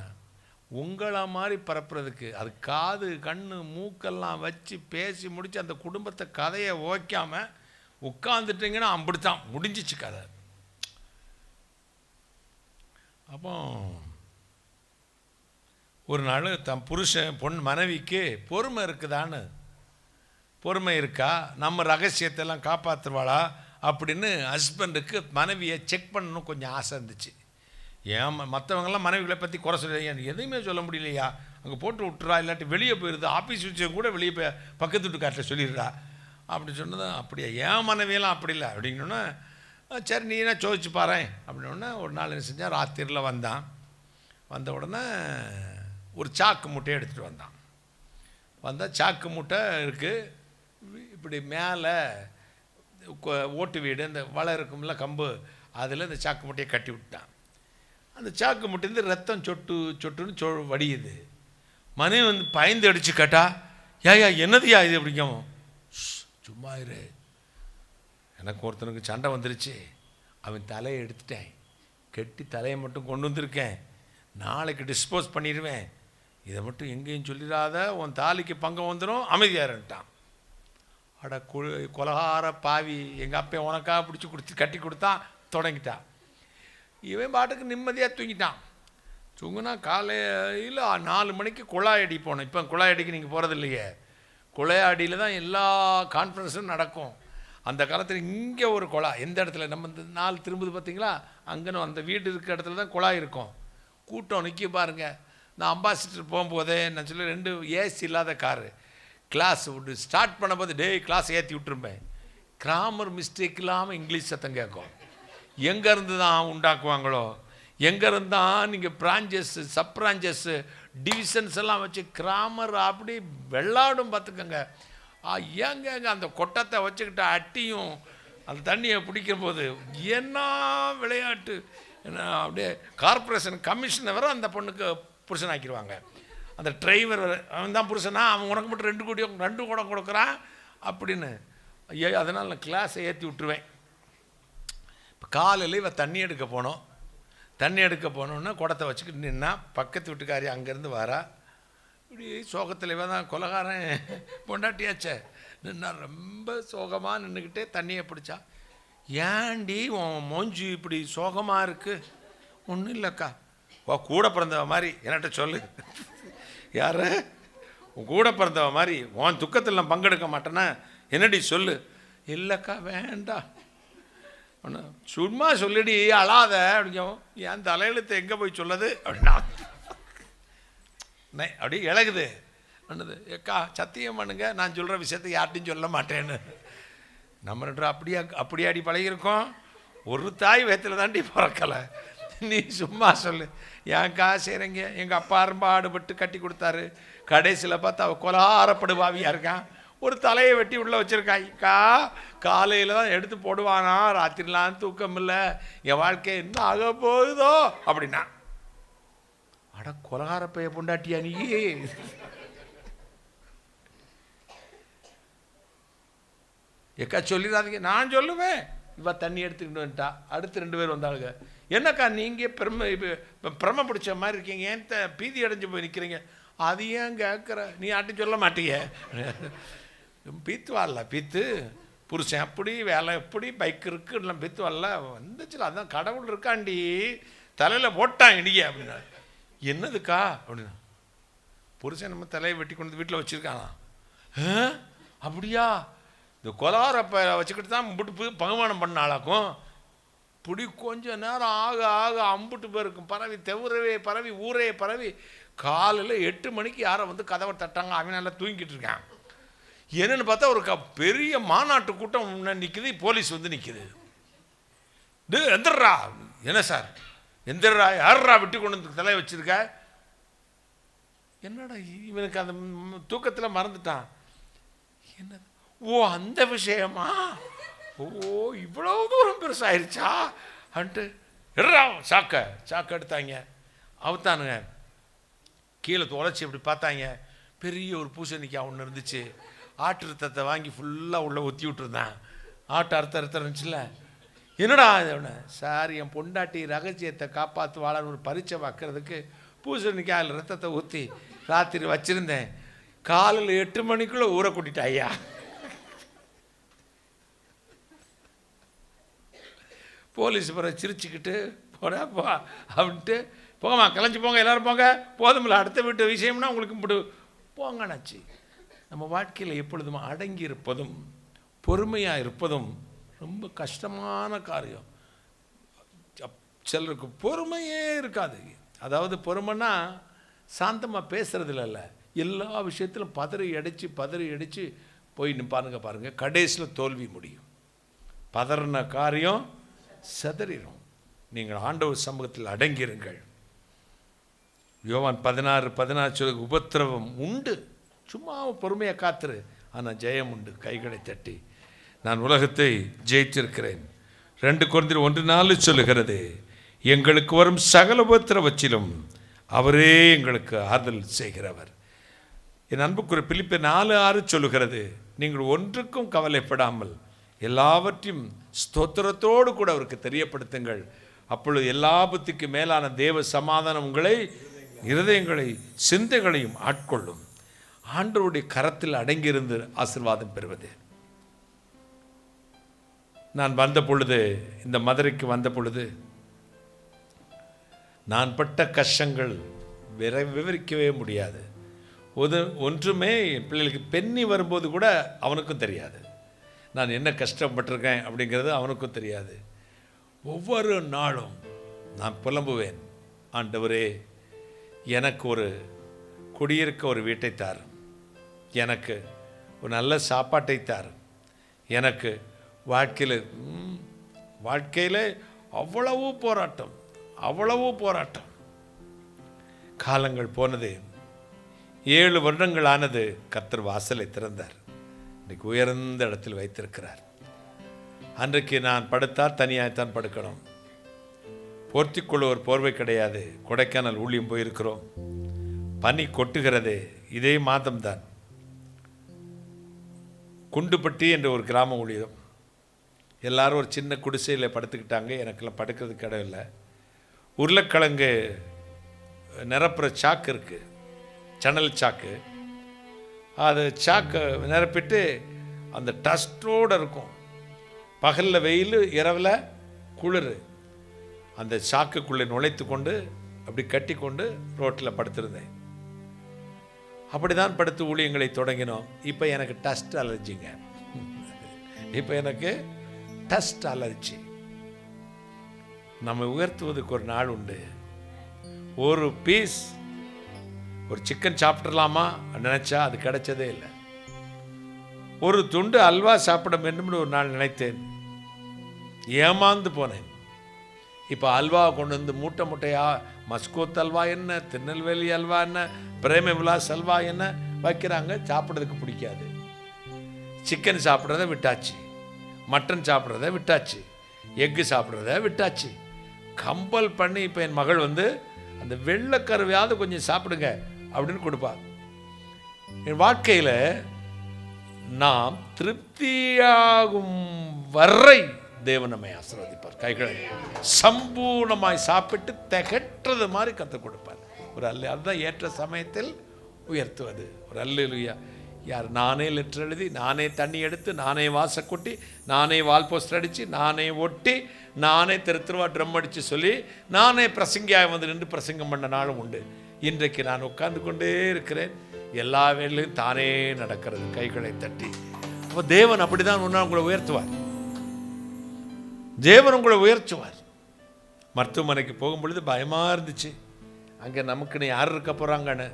உங்களை மாதிரி பரப்புறதுக்கு அது காது கண்ணு மூக்கெல்லாம் வச்சு பேசி முடித்து அந்த குடும்பத்தை கதையை ஓக்காமல் உட்காந்துட்டிங்கன்னா அப்படித்தான் முடிஞ்சிச்சு கதை. அப்போ ஒரு நாள் தன் புருஷன் மனைவிக்கு பொறுமை இருக்குதான்னு, பொறுமை இருக்கா, நம்ம ரகசியத்தெல்லாம் காப்பாற்றுவாளா அப்படின்னு ஹஸ்பண்டுக்கு மனைவியை செக் பண்ணணும் கொஞ்சம் ஆசை இருந்துச்சு. ஏன் மற்றவங்கெல்லாம் மனைவிகளை பற்றி குறை சொல்ல, எதையுமே சொல்ல முடியலையா, அங்கே போட்டு விட்டுறா, இல்லாட்டி வெளியே போயிடுது, ஆஃபீஸ் விஷயம் கூட வெளியே போய் பக்கத்து வீட்டுக்கார்ட்ட சொல்லிடுறா அப்படி சொன்னதான். அப்படியா, என் மனைவியெல்லாம் அப்படி இல்லை அப்படின்னோன்னா, சரி நீ என்ன சோதிச்சு பாரு அப்படின்னோடனே ஒரு நாள் என்ன செஞ்சால், ராத்திரியில் வந்தான். வந்த உடனே ஒரு சாக்கு மூட்டையை எடுத்துகிட்டு வந்தால் சாக்கு மூட்டை இருக்குது, இப்படி மேலே ஓட்டு வீடு அந்த வலை இருக்கும்ல கம்பு, அதில் இந்த சாக்கு மூட்டையை கட்டி விட்டான். அந்த சாக்கு மூட்டையிலேருந்து ரத்தம் சொட்டுன்னு வடியுது. மனைவி வந்து பயந்து அடித்து கேட்டா, ஏயா என்னதுயா இது அப்படிங்கவும். சும்மா இரு, எனக்கு ஒருத்தனுக்கு சண்டை வந்துருச்சு, அவன் தலையை எடுத்துட்டேன், கெட்டி தலையை மட்டும் கொண்டு வந்திருக்கேன், நாளைக்கு டிஸ்போஸ் பண்ணிடுவேன், இதை மட்டும் எங்கேயும் சொல்லிடாத, உன் தாலிக்கு பங்கம் வந்துடும், அமைதியாருன்ட்டான். அட கொலகார பாவி, எங்கள் அப்பா உனக்காக பிடிச்சி கட்டி கொடுத்தான், தொடங்கிட்டான். இவன் பாட்டுக்கு நிம்மதியாக தூங்கிட்டான். தூங்குனா காலையில் 4 மணிக்கு குழாயடி போனோம். இப்போ குழாயடிக்கு நீங்கள் போகிறது இல்லையே, குழாயடியில் தான் எல்லா கான்ஃபரன்ஸும் நடக்கும். அந்த காலத்தில் இங்கே ஒரு குழாய், எந்த இடத்துல நம்ம இந்த 4 திரும்புது பார்த்தீங்களா, அங்கேன்னு அந்த வீடு இருக்கிற இடத்துல தான் குழாய் இருக்கும். கூட்டம் நிற்க பாருங்கள். நான் அம்பாசிடர் போகும்போதே நான் சொல்லி 2 ஏசி இல்லாத காரு, கிளாஸ் விட்டு ஸ்டார்ட் பண்ணும்போது கிளாஸ் ஏற்றி விட்டுருப்பேன். கிராமர் மிஸ்டேக் இல்லாமல் இங்கிலீஷ் சத்தம் கேட்கும். எங்கேருந்து தான் உண்டாக்குவாங்களோ, எங்கேருந்து தான் நீங்கள் பிரான்ச்சஸ் சப் பிரான்ச்சஸ் டிவிஷன்ஸ் எல்லாம் வச்சு கிராமர் அப்படி வெள்ளாடும் பார்த்துக்கோங்க. ஏங்க அந்த கொட்டத்தை வச்சுக்கிட்ட அட்டியும் அந்த தண்ணியை பிடிக்கும் போது என்ன விளையாட்டு, என்ன அப்படியே கார்பரேஷன் கமிஷனை வர அந்த பொண்ணுக்கு புருஷன் ஆக்கிடுவாங்க. அந்த டிரைவர் அவன் தான் புருஷனா, அவன் உனக்கு மட்டும் 2 குடம் கொடுக்குறான் அப்படின்னு. ஐயோ, அதனால் நான் கிளாஸை ஏற்றி விட்டுருவேன். இப்போ காலையில் இவன் தண்ணி எடுக்க போனோன்னா குடத்தை வச்சுக்கிட்டு நின்னா, பக்கத்து வீட்டுக்காரி அங்கேருந்து வரா. இப்படி சோகத்தில் இவன் தான் கொலகாரன் பொண்டாட்டியாச்சே நின்னா, ரொம்ப சோகமாக நின்றுக்கிட்டே தண்ணியை பிடிச்சா. ஏண்டி உன் மோஞ்சி இப்படி சோகமாக இருக்குது? ஒன்றும் இல்லைக்கா. கூட பிறந்தவ மாதிரி என்கிட்ட சொல்லு. யார்? உன் கூட பிறந்தவ மாதிரி உன் துக்கத்தில் நான் பங்கெடுக்க மாட்டேன்னா என்னடி சொல்லு. இல்லைக்கா வேண்டாம், ஒன்று சும்மா சொல்லிடி, அழாத அப்படிங்கும். என் தலையெழுத்து எங்கே போய் சொல்லுது அப்படின்னா அப்படி இழகுது. என்னது ஏக்கா சத்தியம் பண்ணுங்க, நான் சொல்கிற விஷயத்தை யார்ட்டையும் சொல்ல மாட்டேன்னு. நம்ம 2 அப்படியாடி பழகிருக்கோம். ஒரு தாய் வயத்தில் தாண்டி பிறக்கலை. நீ சும்மா சொல்லு. ஏன்க்கா செய்கிறீங்க? எங்கள் அப்பா பாடுபட்டு கட்டி கொடுத்தாரு, கடைசியில் பார்த்தா அவள் கொலாரப்படுவாவியாக இருக்கான், ஒரு தலையை வெட்டி உள்ளே வச்சுருக்காய்க்கா, காலையில் தான் எடுத்து போடுவானா, ராத்திரிலாம் தூக்கம் இல்லை, என் வாழ்க்கை என்ன ஆக போகுதோ அப்படின்னா. அட கொலகார பைய பொண்டாட்டியா நீ? எக்கா சொல்லிடாதீங்க. நான் சொல்லுவேன். இவ தண்ணி எடுத்துக்கிட்டு வந்துட்டா. அடுத்து 2 பேர் வந்தாளுங்க. என்னக்கா நீங்கள் பிரம பிடிச்ச மாதிரி இருக்கீங்க, ஏன் பீதி அடைஞ்சு போய் நிற்கிறீங்க? அது ஏன் கேட்குற? நீ யார்ட்டும் சொல்ல மாட்டீங்க. பீத்து வரல, பீத்து புருஷன் அப்படி, வேலை எப்படி, பைக் இருக்கு, இல்லை பீத்து வரல வந்துச்சுல. அதான் கடவுள் இருக்காண்டி தலையில் போட்டான் இடிய அப்படின்னா. என்னதுக்கா அப்படின்னா, புருஷன் நம்ம தலையை வெட்டி கொண்டு வீட்டில் வச்சுருக்கானா? அப்படியா? இந்த கொலாரப்ப வச்சுக்கிட்டு தான் அம்புட்டு பகுமானம் பண்ண ஆளாக்கும். இப்படி கொஞ்சம் நேரம் ஆக ஆக அம்புட்டு பேருக்கும் பரவி ஊரே பரவி காலையில் 8 மணிக்கு யாரை வந்து கதவை தட்டாங்க. அவன் நல்லா தூங்கிட்டு இருக்கான். என்னன்னு பார்த்தா ஒரு பெரிய மாநாட்டு கூட்டம் நிற்குது, போலீஸ் வந்து நிற்குது. எந்திரா. என்ன சார் எந்திரா? யாரா விட்டு கொண்டு வந்து தலையை வச்சிருக்க? என்னடா இவனுக்கு அந்த தூக்கத்தில் மறந்துட்டான். என்னது? ஓ அந்த விஷயமா? ஓ இவ்வளோ தூரம் பெருசாயிருச்சா அன்ட்டு எடுறா சாக்க எடுத்தாங்க, அவுத்தானுங்க. கீழே தொலைச்சி இப்படி பார்த்தாங்க. பெரிய ஒரு பூசணிக்காய் ஒன்று இருந்துச்சு. ஆட்டு ரத்தத்தை வாங்கி ஃபுல்லாக உள்ளே ஊற்றி விட்டுருந்தான். ஆட்டு அறுத்த இருந்துச்சுல்ல. என்னடா இது? சார் என் பொண்டாட்டி ரகசியத்தை காப்பாற்று வாழ ஒரு பரீட்சை பார்க்கறதுக்கு பூசணிக்காயில் ரத்தத்தை ஊற்றி ராத்திரி வச்சுருந்தேன். காலையில் 8 மணிக்குள்ளே ஊரை கூட்டிட்டா ஐயா. போலீஸ் பிற சிரிச்சுக்கிட்டு போடா போ அப்படின்ட்டு, போங்கம்மா கிளஞ்சி போங்க, எல்லோரும் போங்க, போதுமில்ல அடுத்த வீட்டு விஷயம்னா உங்களுக்கு இப்படி போங்கன்னாச்சு. நம்ம வாழ்க்கையில் எப்பொழுதும் அடங்கி இருப்பதும் பொறுமையாக இருப்பதும் ரொம்ப கஷ்டமான காரியம். சிலருக்கு பொறுமையே இருக்காது. அதாவது பொறுமைன்னா சாந்தமாக பேசுறதுல இல்லை, எல்லா விஷயத்திலும் பதறி அடித்து போய் நிற்பானுங்க. பாருங்கள், கடைசியில் தோல்வி முடியும். பதறின காரியம் சிதறிடும். நீங்கள் ஆண்டவர் சமூகத்தில் அடங்கிருங்கள். யோவான் 16:16 சொல்லு, உபத்திரவம் உண்டு, சும்மா பொறுமையாக காத்துரு, ஆனால் ஜெயம் உண்டு. கைகளை தட்டி, நான் உலகத்தை ஜெயித்திருக்கிறேன். 2 கொரிந்தியர் 1:4 சொல்லுகிறது, எங்களுக்கு வரும் சகல உபத்திரவத்திலும் அவரே எங்களுக்கு ஆறுதல் செய்கிறவர். என் அன்புக்குரிய பிலிப்பியர் 4:6 சொல்லுகிறது, நீங்கள் ஒன்றுக்கும் கவலைப்படாமல் எல்லாவற்றையும் ஸ்தோத்திரத்தோடு கூட அவருக்கு தெரியப்படுத்துங்கள். அப்பொழுது எல்லா புத்திக்கு மேலான தேவ சமாதானம் உங்களை, இருதயங்களை, சிந்தைகளையும் ஆட்கொள்ளும். ஆண்டவருடைய கரத்தில் அடங்கியிருந்து ஆசீர்வாதம் பெறுவது. நான் வந்த பொழுது, இந்த மதுரைக்கு வந்த பொழுது நான் பட்ட கஷ்டங்கள் விவரிக்கவே முடியாது. ஒன்றுமே என் பிள்ளைகளுக்கு பெண்ணி வரும்போது கூட அவனுக்கும் தெரியாது நான் என்ன கஷ்டப்பட்டிருக்கேன் அப்படிங்கிறது, அவனுக்கும் தெரியாது. ஒவ்வொரு நாளும் நான் புலம்புவேன், ஆண்டவரே எனக்கு ஒரு குடியிருக்க ஒரு வீட்டை தாரும், எனக்கு ஒரு நல்ல சாப்பாட்டை தாரும், எனக்கு வாழ்க்கையில் அவ்வளவு போராட்டம். காலங்கள் போனது, 7 வருடங்கள் ஆனது. கர்த்தர் வாசலை திறந்தார், இன்றைக்கு உயர்ந்த இடத்தில் வைத்திருக்கிறார். அன்றைக்கு நான் படுத்தால் தனியாகத்தான் படுக்கணும், போர்த்திக்கொள்ள ஒரு போர்வை கிடையாது. கொடைக்கானல் ஊழியம் போயிருக்கிறோம், பனி கொட்டுகிறது. இதே மாதம்தான் குண்டுப்பட்டி என்ற ஒரு கிராம ஊழியம். எல்லாரும் ஒரு சின்ன குடிசையில் படுத்துக்கிட்டாங்க. எனக்கெல்லாம் படுக்கிறதுக்கு இடம் இல்லை. உருளைக்கிழங்கு நிரப்புற சாக்கு இருக்குது, சணல் சாக்கு. அது சாக்கை நிரப்பிட்டு அந்த டஸ்டோடு இருக்கும். பகலில் வெயில், இரவில் குளிர். அந்த சாக்குக்குள்ளே நுழைத்து கொண்டு அப்படி கட்டி கொண்டு ரோட்டில் படுத்திருந்தேன். அப்படி தான் படுத்து ஊழியங்களை தொடங்கினோம். இப்போ எனக்கு டஸ்ட் அலர்ஜிங்க. இப்போ எனக்கு டஸ்ட் அலர்ஜி. நம்ம உயர்த்துவதற்கு ஒரு நாள் உண்டு. ஒரு பீஸ், ஒரு சிக்கன் சாப்பிட்றலாமா நினச்சா அது கிடைச்சதே இல்லை. ஒரு துண்டு அல்வா சாப்பிட வேண்டும்னு ஒரு நாள் நினைத்தேன், ஏமாந்து போனேன். இப்போ அல்வா கொண்டு வந்து மூட்டையா மஸ்கோத் அல்வா என்ன, திருநெல்வேலி அல்வா என்ன, பிரேம விலாஸ் அல்வா என்ன வைக்கிறாங்க. சாப்பிட்றதுக்கு பிடிக்காது. சிக்கன் சாப்பிட்றத விட்டாச்சு, மட்டன் சாப்பிட்றத விட்டாச்சு, எக்கு சாப்பிட்றத விட்டாச்சு. கம்பல் பண்ணி இப்போ என் மகள் வந்து அந்த வெள்ளைக்கருவையாவது கொஞ்சம் சாப்பிடுங்க அப்படின்னு கொடுப்பா. என் வாழ்க்கையில் நாம் திருப்தியாகும் வரை தேவன் நம்மை ஆசீர்வதிப்பார். கைகளை சம்பூர்ணமாய் சாப்பிட்டு திகட்டுறது மாதிரி கற்றுக் கொடுப்பார். ஒரு அதுதான் ஏற்ற சமயத்தில் உயர்த்துவது. ஒரு அல்லேலூயா. யார்? நானே லெட்டர் எழுதி, நானே தண்ணி எடுத்து, நானே வாசக்கூட்டி, நானே வால் போஸ்டர் அடித்து, நானே ஒட்டி, நானே திருவா ட்ரம் அடித்து சொல்லி, நானே பிரசங்கியாக வந்து நின்று பிரசங்கம் பண்ண நாளும் உண்டு. இன்றைக்கு நான் உட்கார்ந்து கொண்டே இருக்கிறேன். எல்லா வேலையும் தானே நடக்கிறது. கைகளை தட்டி. அப்போ தேவன் அப்படிதான் உங்களை உயர்த்துவார். தேவன் உங்களை உயர்த்துவார். மருத்துவமனைக்கு போகும் பொழுது பயமாக இருந்துச்சு. அங்கே நமக்குன்னு யார் இருக்க போகிறாங்கன்னு.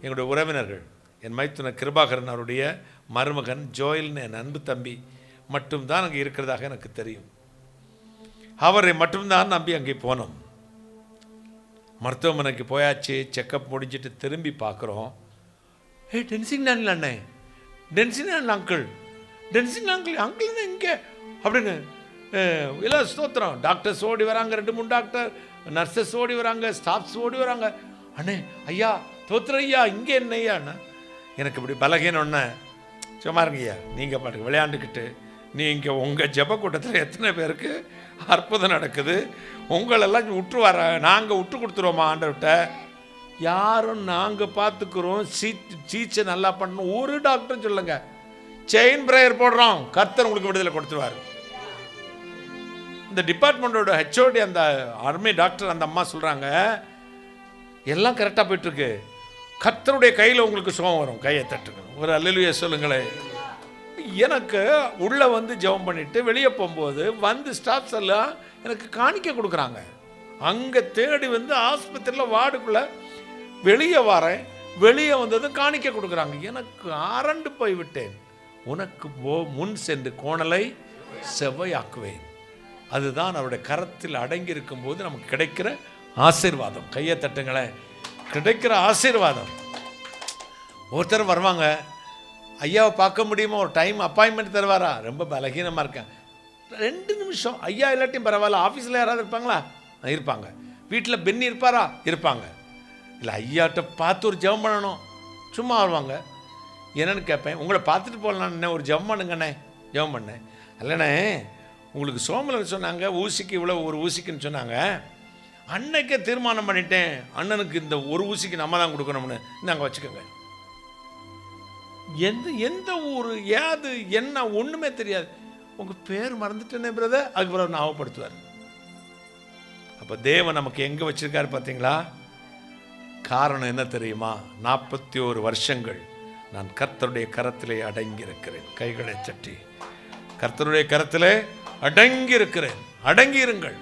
எங்களுடைய உறவினர்கள், என் மைத்துனர் கிருபாகரன் அவருடைய மருமகன் ஜோயல்னு என் அன்பு தம்பி மட்டும்தான் அங்கே இருக்கிறதாக எனக்கு தெரியும். அவரை மட்டும்தான் நம்பி அங்கே போனோம். மருத்துவமனைக்கு போயாச்சு. செக்கப் முடிஞ்சிட்டு திரும்பி பார்க்குறோம். டென்சிங் அண்ணே, டென்சிங் அங்கிள், டென்சிங் அங்கிள் இங்கே அப்படின்னு எல்லாம் ஸ்தோத்திரம். டாக்டர்ஸ் ஓடி வராங்க, 2-3 டாக்டர், நர்சஸ் ஓடி வராங்க, ஸ்டாஃப்ஸ் ஓடி வராங்க. அண்ணே ஐயா தோத்திரம் ஐயா, இங்கே என்ன ஐயா அண்ணா. எனக்கு இப்படி பலகீனம்ண்ணே. சும்மா இருங்க ஐயா, நீங்கள் பாட்டுக்கு விளையாண்டுக்கிட்டு. நீங்கள் உங்கள் ஜெப கூட்டத்தில் எத்தனை பேருக்கு அற்புதம் நடக்குது. உங்களெல்லாம் விட்டு வர, நாங்கள் விட்டு கொடுத்துருவோமா ஆண்டவர்கிட்ட? யாரும் நாங்கள் பார்த்துக்குறோம், சீச்சை நல்லா பண்ணணும் ஒரு டாக்டரும் சொல்லுங்க. செயின் பிரேயர் போடுறோம், கர்த்தர் உங்களுக்கு விடுதலை கொடுத்துருவார். இந்த டிபார்ட்மெண்ட்டோட ஹெச்ஓடி அந்த ஆர்மி டாக்டர் அந்த அம்மா சொல்கிறாங்க, எல்லாம் கரெக்டாக போயிட்டுருக்கு, கர்த்தருடைய கையில் உங்களுக்கு சுகம் வரும், கையை தட்டுக்கணும். ஒரு அல்லேலூயா சொல்லுங்களேன். எனக்கு உள்ளே வந்து ஜெபம் பண்ணிவிட்டு வெளியே போகும்போது வந்து ஸ்டாஃப்ஸ் எல்லாம் எனக்கு காணிக்க கொடுக்குறாங்க. அங்கே தேடி வந்து ஆஸ்பத்திரியில் வார்டுக்குள்ளே வெளியே வரேன், வெளியே வந்ததும் காணிக்க கொடுக்குறாங்க. எனக்கு அரண்டு போய் விட்டேன். உனக்கு முன் சென்று கோணலை செவ்வையாக்குவேன். அதுதான் அவருடைய கரத்தில் அடங்கி இருக்கும் போது நமக்கு கிடைக்கிற ஆசீர்வாதம். கையை தட்டுங்களேன், கிடைக்கிற ஆசீர்வாதம். ஒருத்தர் வருவாங்க, ஐயாவை பார்க்க முடியுமா, ஒரு டைம் அப்பாயின்மெண்ட் தருவாரா, ரொம்ப பலகீனமாக இருக்கேன், 2 நிமிஷம். ஐயா இல்லாட்டியும் பரவாயில்ல, ஆஃபீஸில் யாராவது இருப்பாங்களா, இருப்பாங்க. வீட்டில் பெண்ணி இருப்பாரா, இருப்பாங்க. இல்லை ஐயாட்ட பார்த்து ஒரு ஜெபம் பண்ணணும், சும்மா வருவாங்க. என்னன்னு கேட்பேன், உங்களை பார்த்துட்டு போகலாம், என்ன ஒரு ஜெபம் பண்ணுங்கண்ணே. ஜெபம் பண்ணேன். இல்லைண்ணே உங்களுக்கு சோமலர் சொன்னாங்க ஊசிக்கு இவ்வளோ, ஒரு ஊசிக்குன்னு சொன்னாங்க. அன்னைக்கே தீர்மானம் பண்ணிட்டேன், அண்ணனுக்கு இந்த ஒரு ஊசிக்கு நம்ம தான் கொடுக்கணும்னு. நாங்கள் வச்சுக்கோங்க. எந்த ஊர் யாது என்ன ஒன்றுமே தெரியாது. உங்கள் பேர் மறந்துட்டேனே பிரதர், அதுக்கு பிறகு ஞாபகப்படுத்துவார். அப்போ தேவன் நமக்கு எங்கே வச்சிருக்காரு பார்த்தீங்களா? காரணம் என்ன தெரியுமா? 41 வருஷங்கள் நான் கர்த்தருடைய கரத்திலே அடங்கி இருக்கிறேன். கைகளை சட்டி கர்த்தருடைய கரத்திலே அடங்கி இருக்கிறேன். அடங்கி இருங்கள்,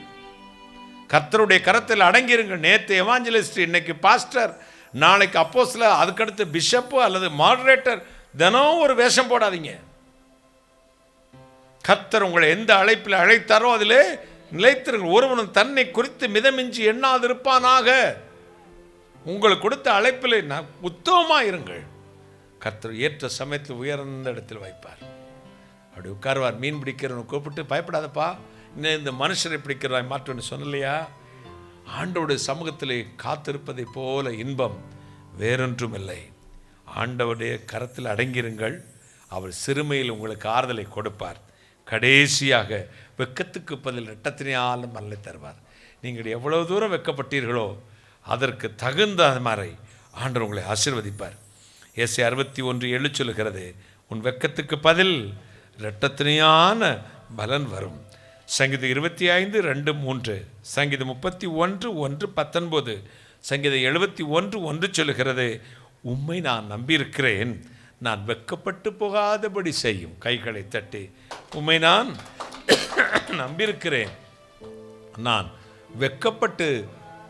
கர்த்தருடைய கரத்தில் அடங்கி இருங்கள். நேற்று எவாஞ்சலிஸ்ட், இன்னைக்கு பாஸ்டர், நாளைக்கு அப்போஸ்தலர், அதுக்கடுத்து பிஷப்பு அல்லது மாடரேட்டர். தினம் ஒரு வேஷம் போடாதீங்க. கர்த்தர் உங்களை எந்த அழைப்பில் அழைத்தாரோ அதிலே நிலைத்திருங்கள். ஒருவனும் தன்னை குறித்து மிதமிஞ்சி எண்ணாதிருப்பானாக. உங்களுக்கு கொடுத்த அழைப்பில் உத்தமமாக இருங்கள். கர்த்தர் ஏற்ற சமயத்தில் உயர்ந்த இடத்தில் வைப்பார். அப்படி உட்காருவார். மீன் பிடிக்கிறவனை கூப்பிட்டு, பயப்படாதப்பா, இன்னும் இந்த மனுஷரை பிடிக்கிறாய் மாற்றோன்னு சொன்னலையா? ஆண்டவருடைய சமூகத்திலே காத்திருப்பதை போல இன்பம் வேறொன்றும் இல்லை. ஆண்டவருடைய கரத்தில் அடங்கிருங்கள். அவர் சிறுமையில் உங்களுக்கு ஆறுதலை கொடுப்பார். கடைசியாக வெட்கத்துக்கு பதில் இரட்டத்தினாலும் மல்லை தருவார். நீங்கள் எவ்வளவு தூரம் வெட்கப்பட்டீர்களோ அதற்கு தகுந்த மாதிரி ஆண்டவர் உங்களை ஆசீர்வதிப்பார். ஏசாயா 61:7 சொல்லுகிறது, உன் வெட்கத்துக்கு பதில் இரட்டத்தினையான பலன் வரும். சங்கீதம் 25:2-3, சங்கீதம் 31:1-19, சங்கீதம் 71:1 சொல்லுகிறது, உம்மை நான் நம்பியிருக்கிறேன், நான் வெட்கப்பட்டு போகாதபடி செய்யும். கைகளை தட்டி, உம்மை நான் நம்பியிருக்கிறேன், நான் வெட்கப்பட்டு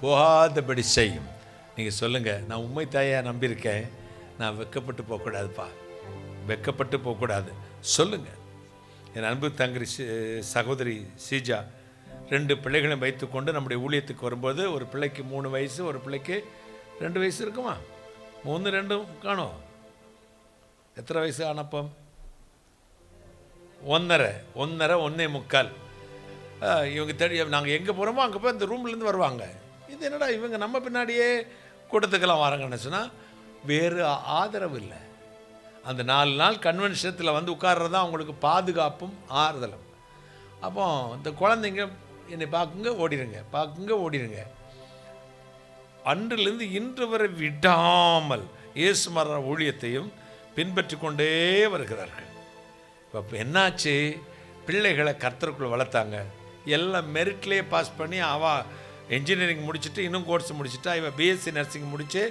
போகாதபடி செய்யும். நீங்கள் சொல்லுங்கள், நான் உண்மை தாயா நம்பியிருக்கேன், நான் வெட்கப்பட்டு போகக்கூடாதுப்பா, வெட்கப்பட்டு போகக்கூடாது. சொல்லுங்கள். என் அன்பு தங்கரி சகோதரி சீஜா 2 பிள்ளைகளையும் வைத்துக்கொண்டு நம்முடைய ஊழியத்துக்கு வரும்போது, ஒரு பிள்ளைக்கு 3 வயசு, ஒரு பிள்ளைக்கு 2 வயசு இருக்குமா? 3 2 காணும். எத்தனை வயசு ஆனப்பம்? 1.5 1.25. இவங்க தேடி நாங்கள் எங்கே போகிறோமோ அங்கே போய் இந்த ரூம்லேருந்து வருவாங்க. இது என்னடா இவங்க நம்ம பின்னாடியே கூட்டத்துக்கெல்லாம் வராங்கன்னு சொன்னால், வேறு ஆதரவு இல்லை. அந்த 4 நாள் கன்வென்ஷனத்தில் வந்து உட்கார்றது தான் அவங்களுக்கு பாதுகாப்பும் ஆறுதலும். அப்போ இந்த குழந்தைங்க என்னை பார்க்குங்க ஓடிடுங்க, பார்க்குங்க ஓடிடுங்க. அன்றிலிருந்து இன்று வரை விடாமல் இயேசு மரண ஊழியத்தையும் பின்பற்றி கொண்டே வருகிறார்கள். இப்போ என்னாச்சு? பிள்ளைகளை கர்த்தருக்குள்ள வளர்த்தாங்க. எல்லாம் மெரிட்லேயே பாஸ் பண்ணி, அவள் என்ஜினியரிங் முடிச்சுட்டு, இன்னும் கோர்ஸ் முடிச்சுட்டா, இவன் பிஎஸ்சி நர்சிங் முடித்து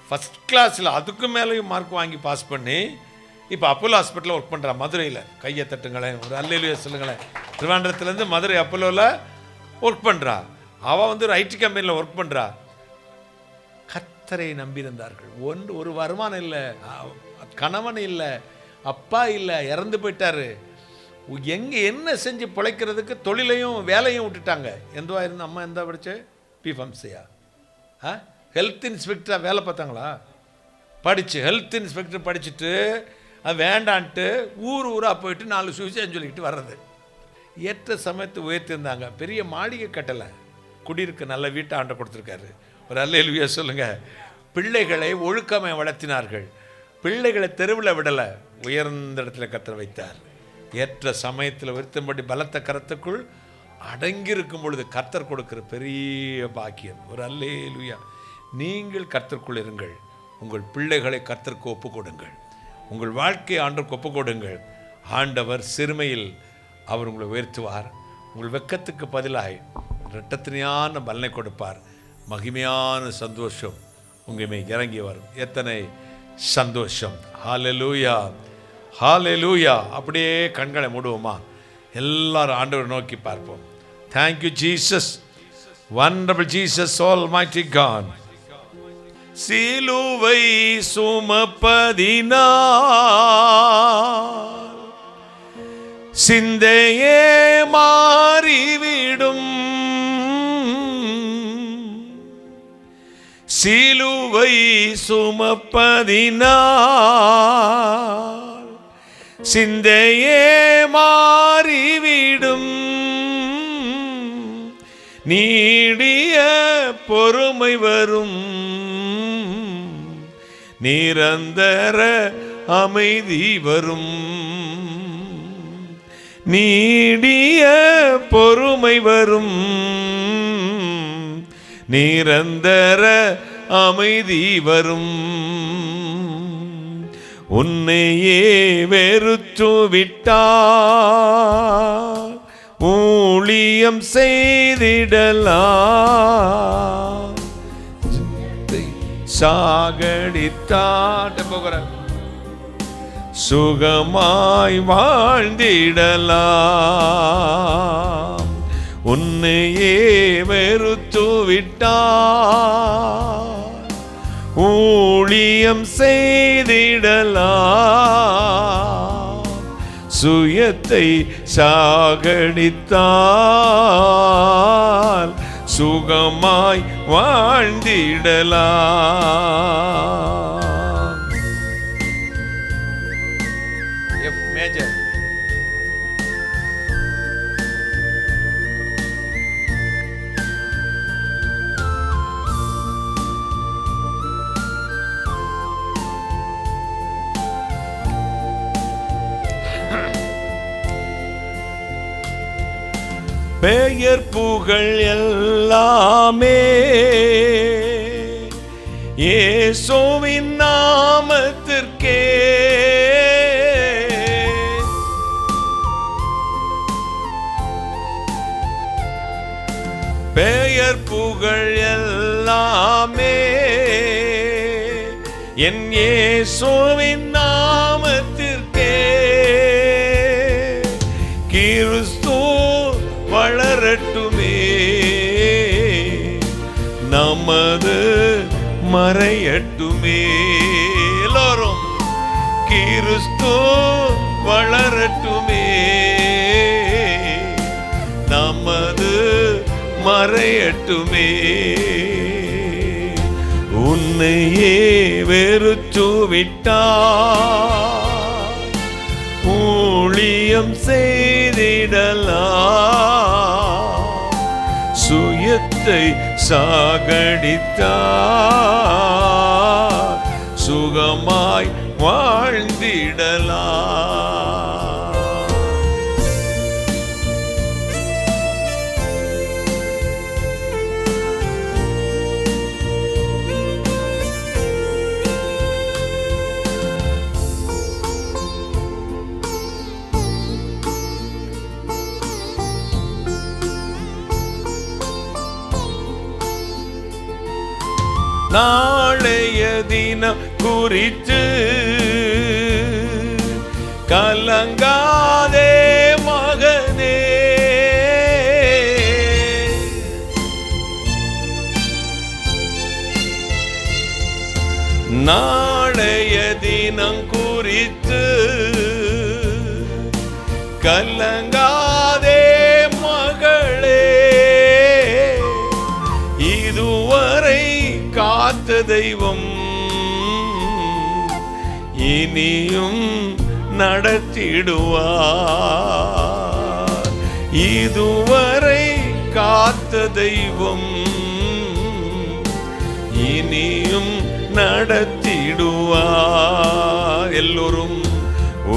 ஃபஸ்ட் கிளாஸில் அதுக்கும் மேலேயும் மார்க் வாங்கி பாஸ் பண்ணி இப்போ அப்போலோ ஹாஸ்பிட்டலில் ஒர்க் பண்ணுறா. மதுரையில். கையை தட்டுங்களேன், ஒரு அல்லேலூயா சொல்லுங்களேன். திருவாண்டத்துலேருந்து மதுரை அப்போலோவில் ஒர்க் பண்ணுறா. அவள் வந்து ஒரு ஐடி கம்பெனியில் ஒர்க் பண்ணுறா. கர்த்தரை நம்பியிருந்தார்கள். ஒரு வருமானம் இல்லை, கணவன் இல்லை, அப்பா இல்லை, இறந்து போயிட்டாரு. எங்கே என்ன செஞ்சு பிழைக்கிறதுக்கு தொழிலையும் வேலையும் விட்டுட்டாங்க. எந்தவா இருந்து அம்மா எந்த படிச்சு? பிஃபம்சியா? ஹெல்த் இன்ஸ்பெக்டராக வேலை பார்த்தாங்களா? படித்து ஹெல்த் இன்ஸ்பெக்டர் படிச்சுட்டு அது வேண்டான்ட்டு ஊராக போயிட்டு 4 சுவிசேஷம் சொல்லிக்கிட்டு வர்றது. ஏற்ற சமயத்தை உயர்த்திருந்தாங்க. பெரிய மாளிகை கட்டலை, குடியிருக்க நல்ல வீட்டை ஆண்ட கொடுத்துருக்காரு. ஒரு அல்லேலூயா சொல்லுங்கள். பிள்ளைகளை ஒழுக்கமாக வளர்த்தினார்கள். பிள்ளைகளை தெருவில் விடலை, உயர்ந்த இடத்துல கர்த்தர் வைத்தார். ஏற்ற சமயத்தில் உயர்த்தும்படி பலத்த கரத்துக்குள் அடங்கியிருக்கும் பொழுது கர்த்தர் கொடுக்கிற பெரிய பாக்கியம். ஒரு அல்லேலூயா. நீங்கள் கர்த்தருக்குள் இருங்கள். உங்கள் பிள்ளைகளை கர்த்தருக்கு ஒப்பு கொடுங்கள். உங்கள் வாழ்க்கையை ஆண்டவருக்கு ஒப்பு கொடுங்கள். ஆண்டவர் சிறுமையில் அவர் உங்களை உயர்த்துவார். உங்கள் வெட்கத்துக்கு பதிலாய் இரட்டத்தினையான பலனை கொடுப்பார். மகிமையான சந்தோஷம் உங்கள் மேல் இறங்கி வரும். எத்தனை சந்தோஷம்! ஹல்லேலூயா, ஹல்லேலூயா. அப்படியே கண்களை மூடுவோமா? எல்லாரும் ஆண்டவரை நோக்கி பார்ப்போம். Thank you Jesus, wonderful Jesus, almighty God. சிலுவை சுமப்பதினா சிந்தையே மாறிவிடும். சிலுவை சுமப்பதினா சிந்தையே மாறிவிடும். நீடிய பொறுமை வரும், நிரந்தர அமைதி வரும். நீடிய பொறுமை வரும், நிரந்தர அமைதி வரும். உன்னையே வெறுத்து விட்டார் ஊழியம் செய்திடலாம். சாகடித்தாட்ட போகிற சுகமாய் வாழ்ந்திடலாம். உன்னையே வெறுத்து விட்டார் ஊழியம் செய்திடலாம். சுயத்தை சாகடித்தால் சுகமாய் வாழ்ந்திடலாம். F major. பெயர் புகழ் எல்லாமே இயேசுவின் நாமத்திற்கே. பெயர் புகழ் எல்லாமே என் இயேசுவின் நாமத்திற்கே. கிறிஸ்து வளரட்டுமே, நமது மறையட்டுமே. எல்லோரும் கிறிஸ்து வளரட்டுமே, நமது மறையட்டுமே. உன்னையே வெறுத்து விட்டார் ஊழியம் செய்திடலாம். சுயத்தை சாகடித்தார் சுகமாய் வாழ்ந்திடலாம். நாளைய தினம் குறித்து கலங்காதே மகனே. நாளைய தினம் குறித்து கலங்காதே மகளே. இதுவரை காத்த தெய்வம் இனியும் நடத்திடுவார். இதுவரை காத்த தெய்வம் இனியும் நடத்திடுவார். எல்லோரும்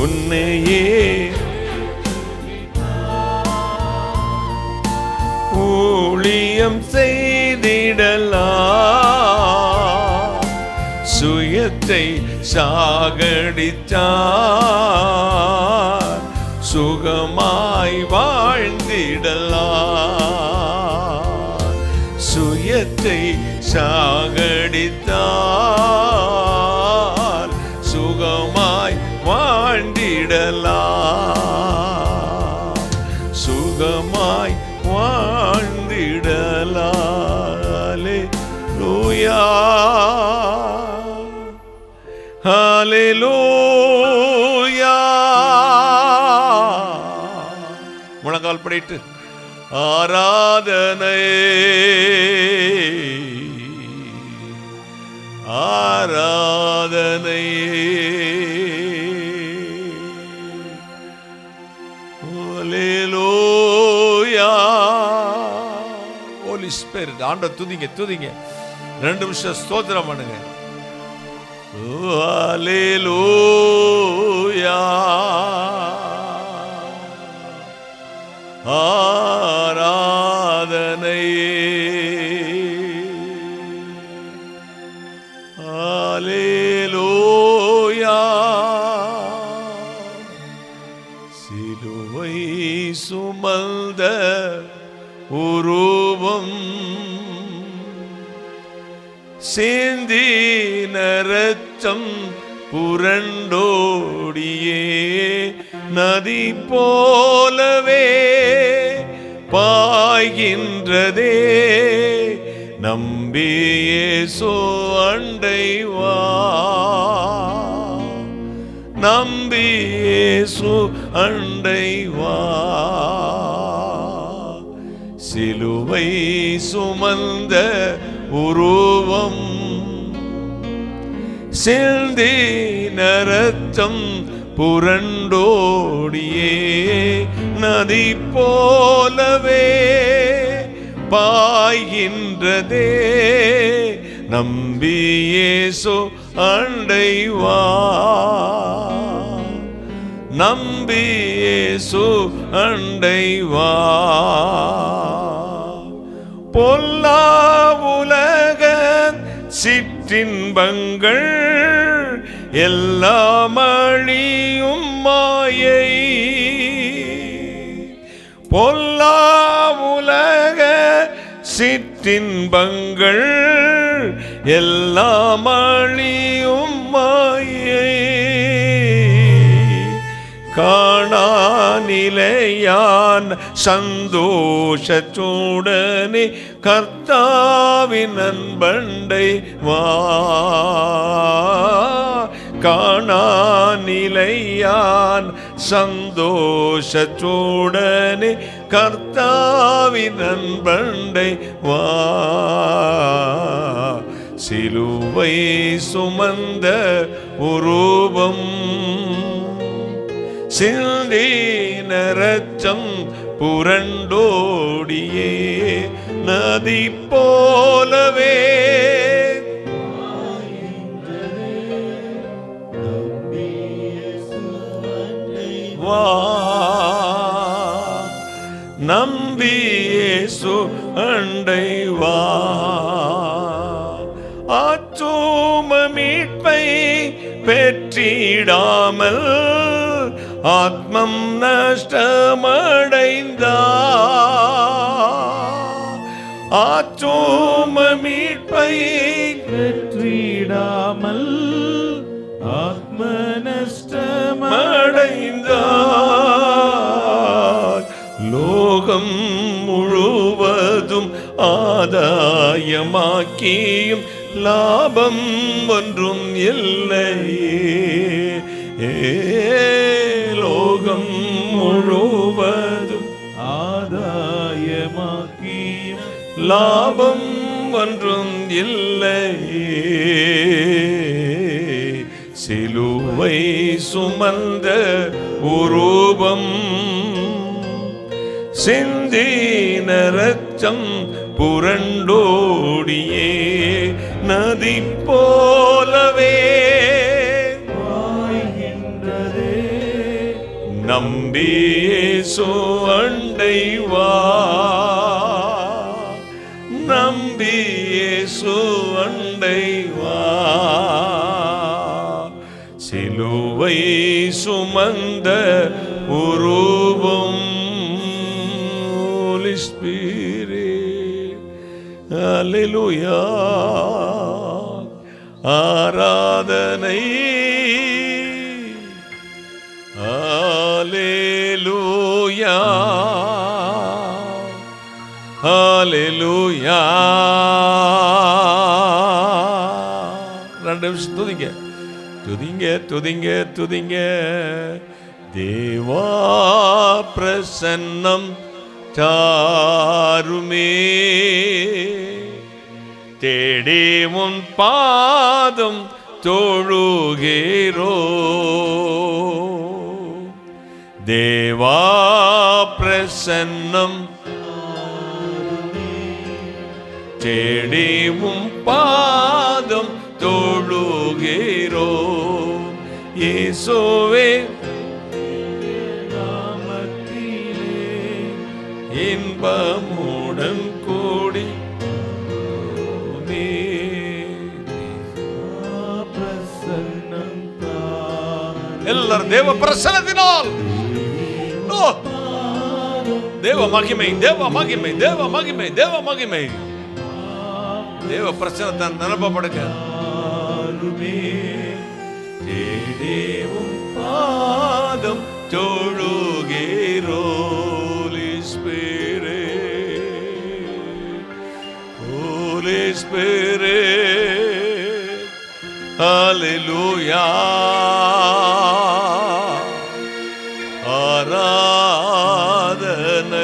உன்னையே ஊழியம் செய்திடலாம். சுயத்தை சாகடித்தார் சுகமாய் வாழ்ந்திடலாம். சுயத்தை சாகடித்தார் சுகமாய் வாழ்ந்திடலாம். சுகமாய் வாழ்ந்திடலாம். அல்லேலூயா. அல்லேலூயா. முழங்கால் படிட்டு ஆராதனை ஆராதனை அல்லேலூயா. ஹோலி ஸ்பிரிட் ஆண்டவரை துதிங்க துதிங்க. 2 நிமிஷம் ஸ்தோத்திரம் பண்ணுங்க. அல்லேலூயா ஆராதனை அல்லேலூயா. சிலுவை சுமந்த உருவம் சிந்தின இரத்தம் புரண்டோடியே நதி போலவே பாய்கின்றதே. நம்பி இயேசு அண்டை வா, நம்பி இயேசு அண்டை வா. சிலுவை சுமந்த உருவம் சிந்தின இரத்தம் புரண்டோடியே நதி போலவே பாய்கின்றதே. நம்பி இயேசு அண்டை வா, நம்பி இயேசு அண்டை வா. பொல்லா உலக சிற்றின்பங்கள் எல்லாம் அழியும் மாயை. பொல்லா உலக சிற்றின்பங்கள் எல்லாம் அழியும் மாயை. காணா நிலையான் சந்தோஷத்துடனே கர்த்தாவின் அன்பண்டை வா. காணா நிலையான் சந்தோஷத்துடனே கர்த்தாவின் அன்பண்டை வா. சிலுவை சுமந்த உருவம் சிந்தின இரத்தம் புரண்டோடியே நதி போலவே வா, நம்பி இயேசு அண்டை வா. ஆத்தும மீட்பை பெற்றிடாமல் ஆத்மம் நஷ்டமடைந்தார். ஆத்தும மீட்பை பெற்றிடாமல் ஆத்ம நஷ்டமடைந்தார். லோகம் முழுவதும் ஆதாயமாக்கியும் லாபம் ஒன்றும் இல்லையே. லோகம் முழுவதும் ஆதாயமாக்கியும் லாபம் ஒன்றும் இல்லையே. சிலுவை சுமந்த உருவம் சிந்தின இரத்தம் புரண்டோடியே நதி போலவே பாய்கின்றதே. நம்பி இயேசு அண்டை வா, நம்பி இயேசு அண்டை வா. சிலுவை சுமந்த உருவம் Holy Spirit. Hallelujah. ஆராதனை ஹalleluya ஹalleluya. 2 நிமிஷம் துதிங்க. துதிங்க துதிங்க துதிங்க. தேவா பிரசன்னம் தாருமே, தேடி உன் பாதம் தொழுகிறோ. தேவா பிரசன்னம் தேடி உன் பாதம் தொழுகிறோ. இயேசுவே நாமத்திலே இன்பமுடன் கூடி பிரசன்னம் எல்லாரும் தேவ பிரசன்னத்தினால் தேவ மகிமை தேவ மகிமை தேவ மகிமை தேவ மகிமை தேவ பிரசன்னத்தால் நிரப்பப்படுங்க. தேவம் பாதம் தொழுகிறோ. Holy Spirit, Holy Spirit, Hallelujah. ஆராதனை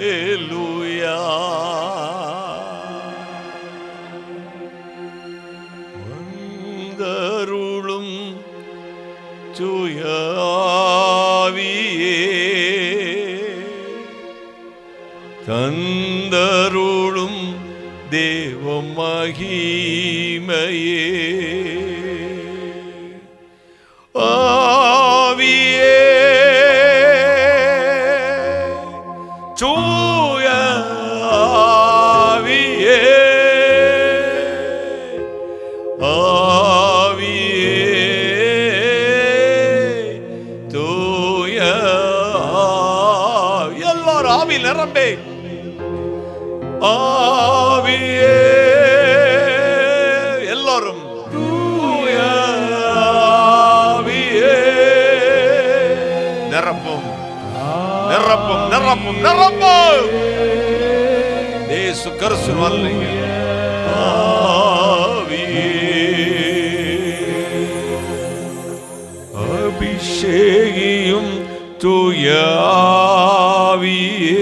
Hallelujah. வந்தருளும் தூய ஆவியே, தந்தருளும் தேவ மகிமையே. ஆவியே தூய ஆவியே, ஆவியே தூய ஆவி. எல்லாரும் ஆவி நிரம்பே. ஆவியே எல்லாரும் தூய ஆவியே நிரப்பும் நிரப்பும் நிரப்பும் நிரப்பும். இயேசு கிறிஸ்து வல்லீங்க. ஆவியே அபிஷேகியும் தூய ஆவியே,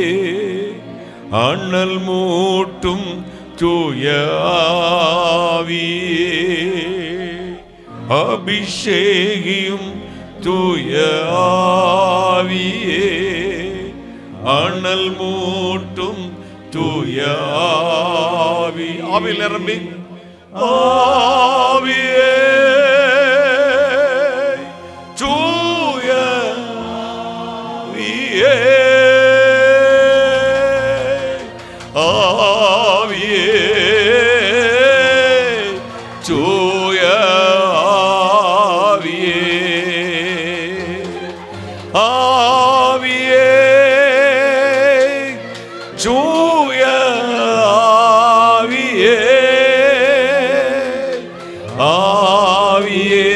அனல் மூட்டும் தூய ஆவியே, அபிஷேகியும் தூய ஆவியே, அனல் மூட்டும் தூய ஆவி. ஆவியில் நிரம்பி ஆவியே தூய ஆவியே, ஆவியே தூய ஆவியே, ஆவியே தூய ஆவியே, ஆவியே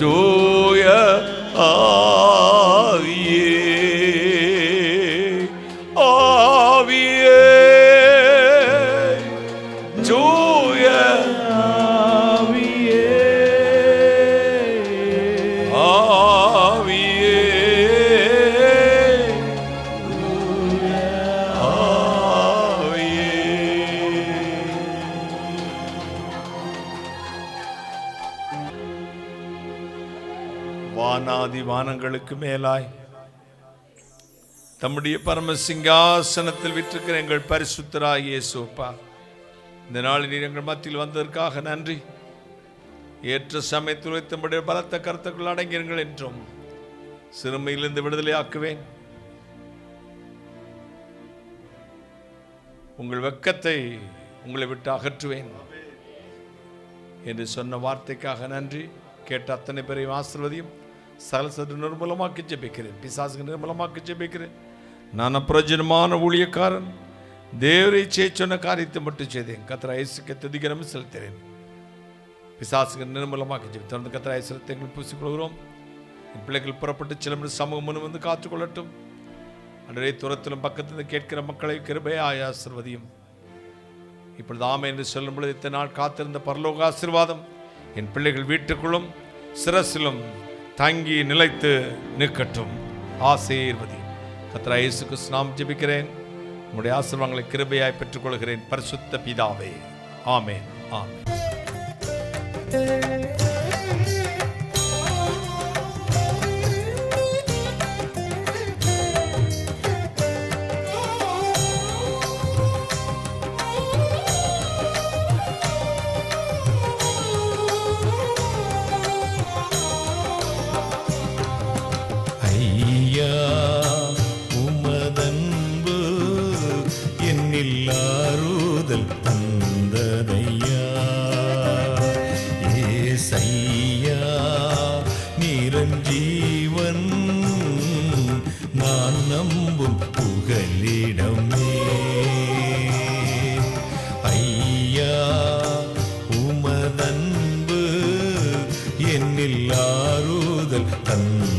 தூய ஆவியே, ஆவியே தூய ஆவியே, ஆவியே வானாதி வானங்களுக்கு மேலாய் தம்முடைய பரம சிங்காசனத்தில் விற்றிருக்கிற எங்கள் பரிசுத்தராகிய இயேசுப்பா, இந்த நாளில் நீர் எங்கள் மத்தியில் வந்ததற்காக நன்றி. ஏற்ற சமயத்தில் வைத்தபடிய பலத்த கருத்துக்கள் அடங்கியிருங்கள் என்றும் சிறுமையிலிருந்து விடுதலை ஆக்குவேன். உங்கள் வெட்கத்தை உங்களை விட்டு அகற்றுவேன் என்று சொன்ன வார்த்தைக்காக நன்றி. கேட்ட அத்தனை பேரையும் ஆசீர்வதியும். சகல நிர்மூலமாக்கி ஜெபிக்கிறேன், பிசாசுக்கு நிர்மூலமாக்கி ஜெபிக்கிறேன். நான் அப்பிரயோஜனமான ஊழியக்காரன், தேவரை சொன்ன காரியத்தை மட்டும் செய்தேன். கர்த்தர் இயேசுவுக்கு துதிகரம் செலுத்துகிறேன். பிசாசுகள் நிர்மூலமாக்கி தொடர்ந்து கர்த்தர் இயேசுவை எங்கள் பூசிக்கொள்கிறோம். என் பிள்ளைகள் புறப்பட்டு சில சமூகம் முன் வந்து காத்துக்கொள்ளட்டும். அன்றே தூரத்திலும் பக்கத்திலும் கேட்கிற மக்களை கிருபையாய் ஆசீர்வதியும். இப்பொழுது ஆமை என்று சொல்லும் பொழுது இத்தனை நாள் காத்திருந்த பரலோக ஆசீர்வாதம் என் பிள்ளைகள் வீட்டுக்குள்ளும் சிரசிலும் தங்கி நிலைத்து நிற்கட்டும். ஆசீர்வதி. கர்த்தர் இயேசு கிறிஸ்து நாமத்தில் ஜெபிக்கிறேன். உம்முடைய ஆசீர்வாதங்களை கிருபையாய் பெற்றுக்கொள்கிறேன். பரிசுத்த பிதாவே, ஆமென். ஆமென். ஐயா உமதன்பு என்னில் ஆறுதல் தந்ததையா. ஏசையா நிரஞ்சீவன் நான் நம்பும் புகலிடமே. ஐயா உமதன்பு என்னில் ஆறுதல் தந்த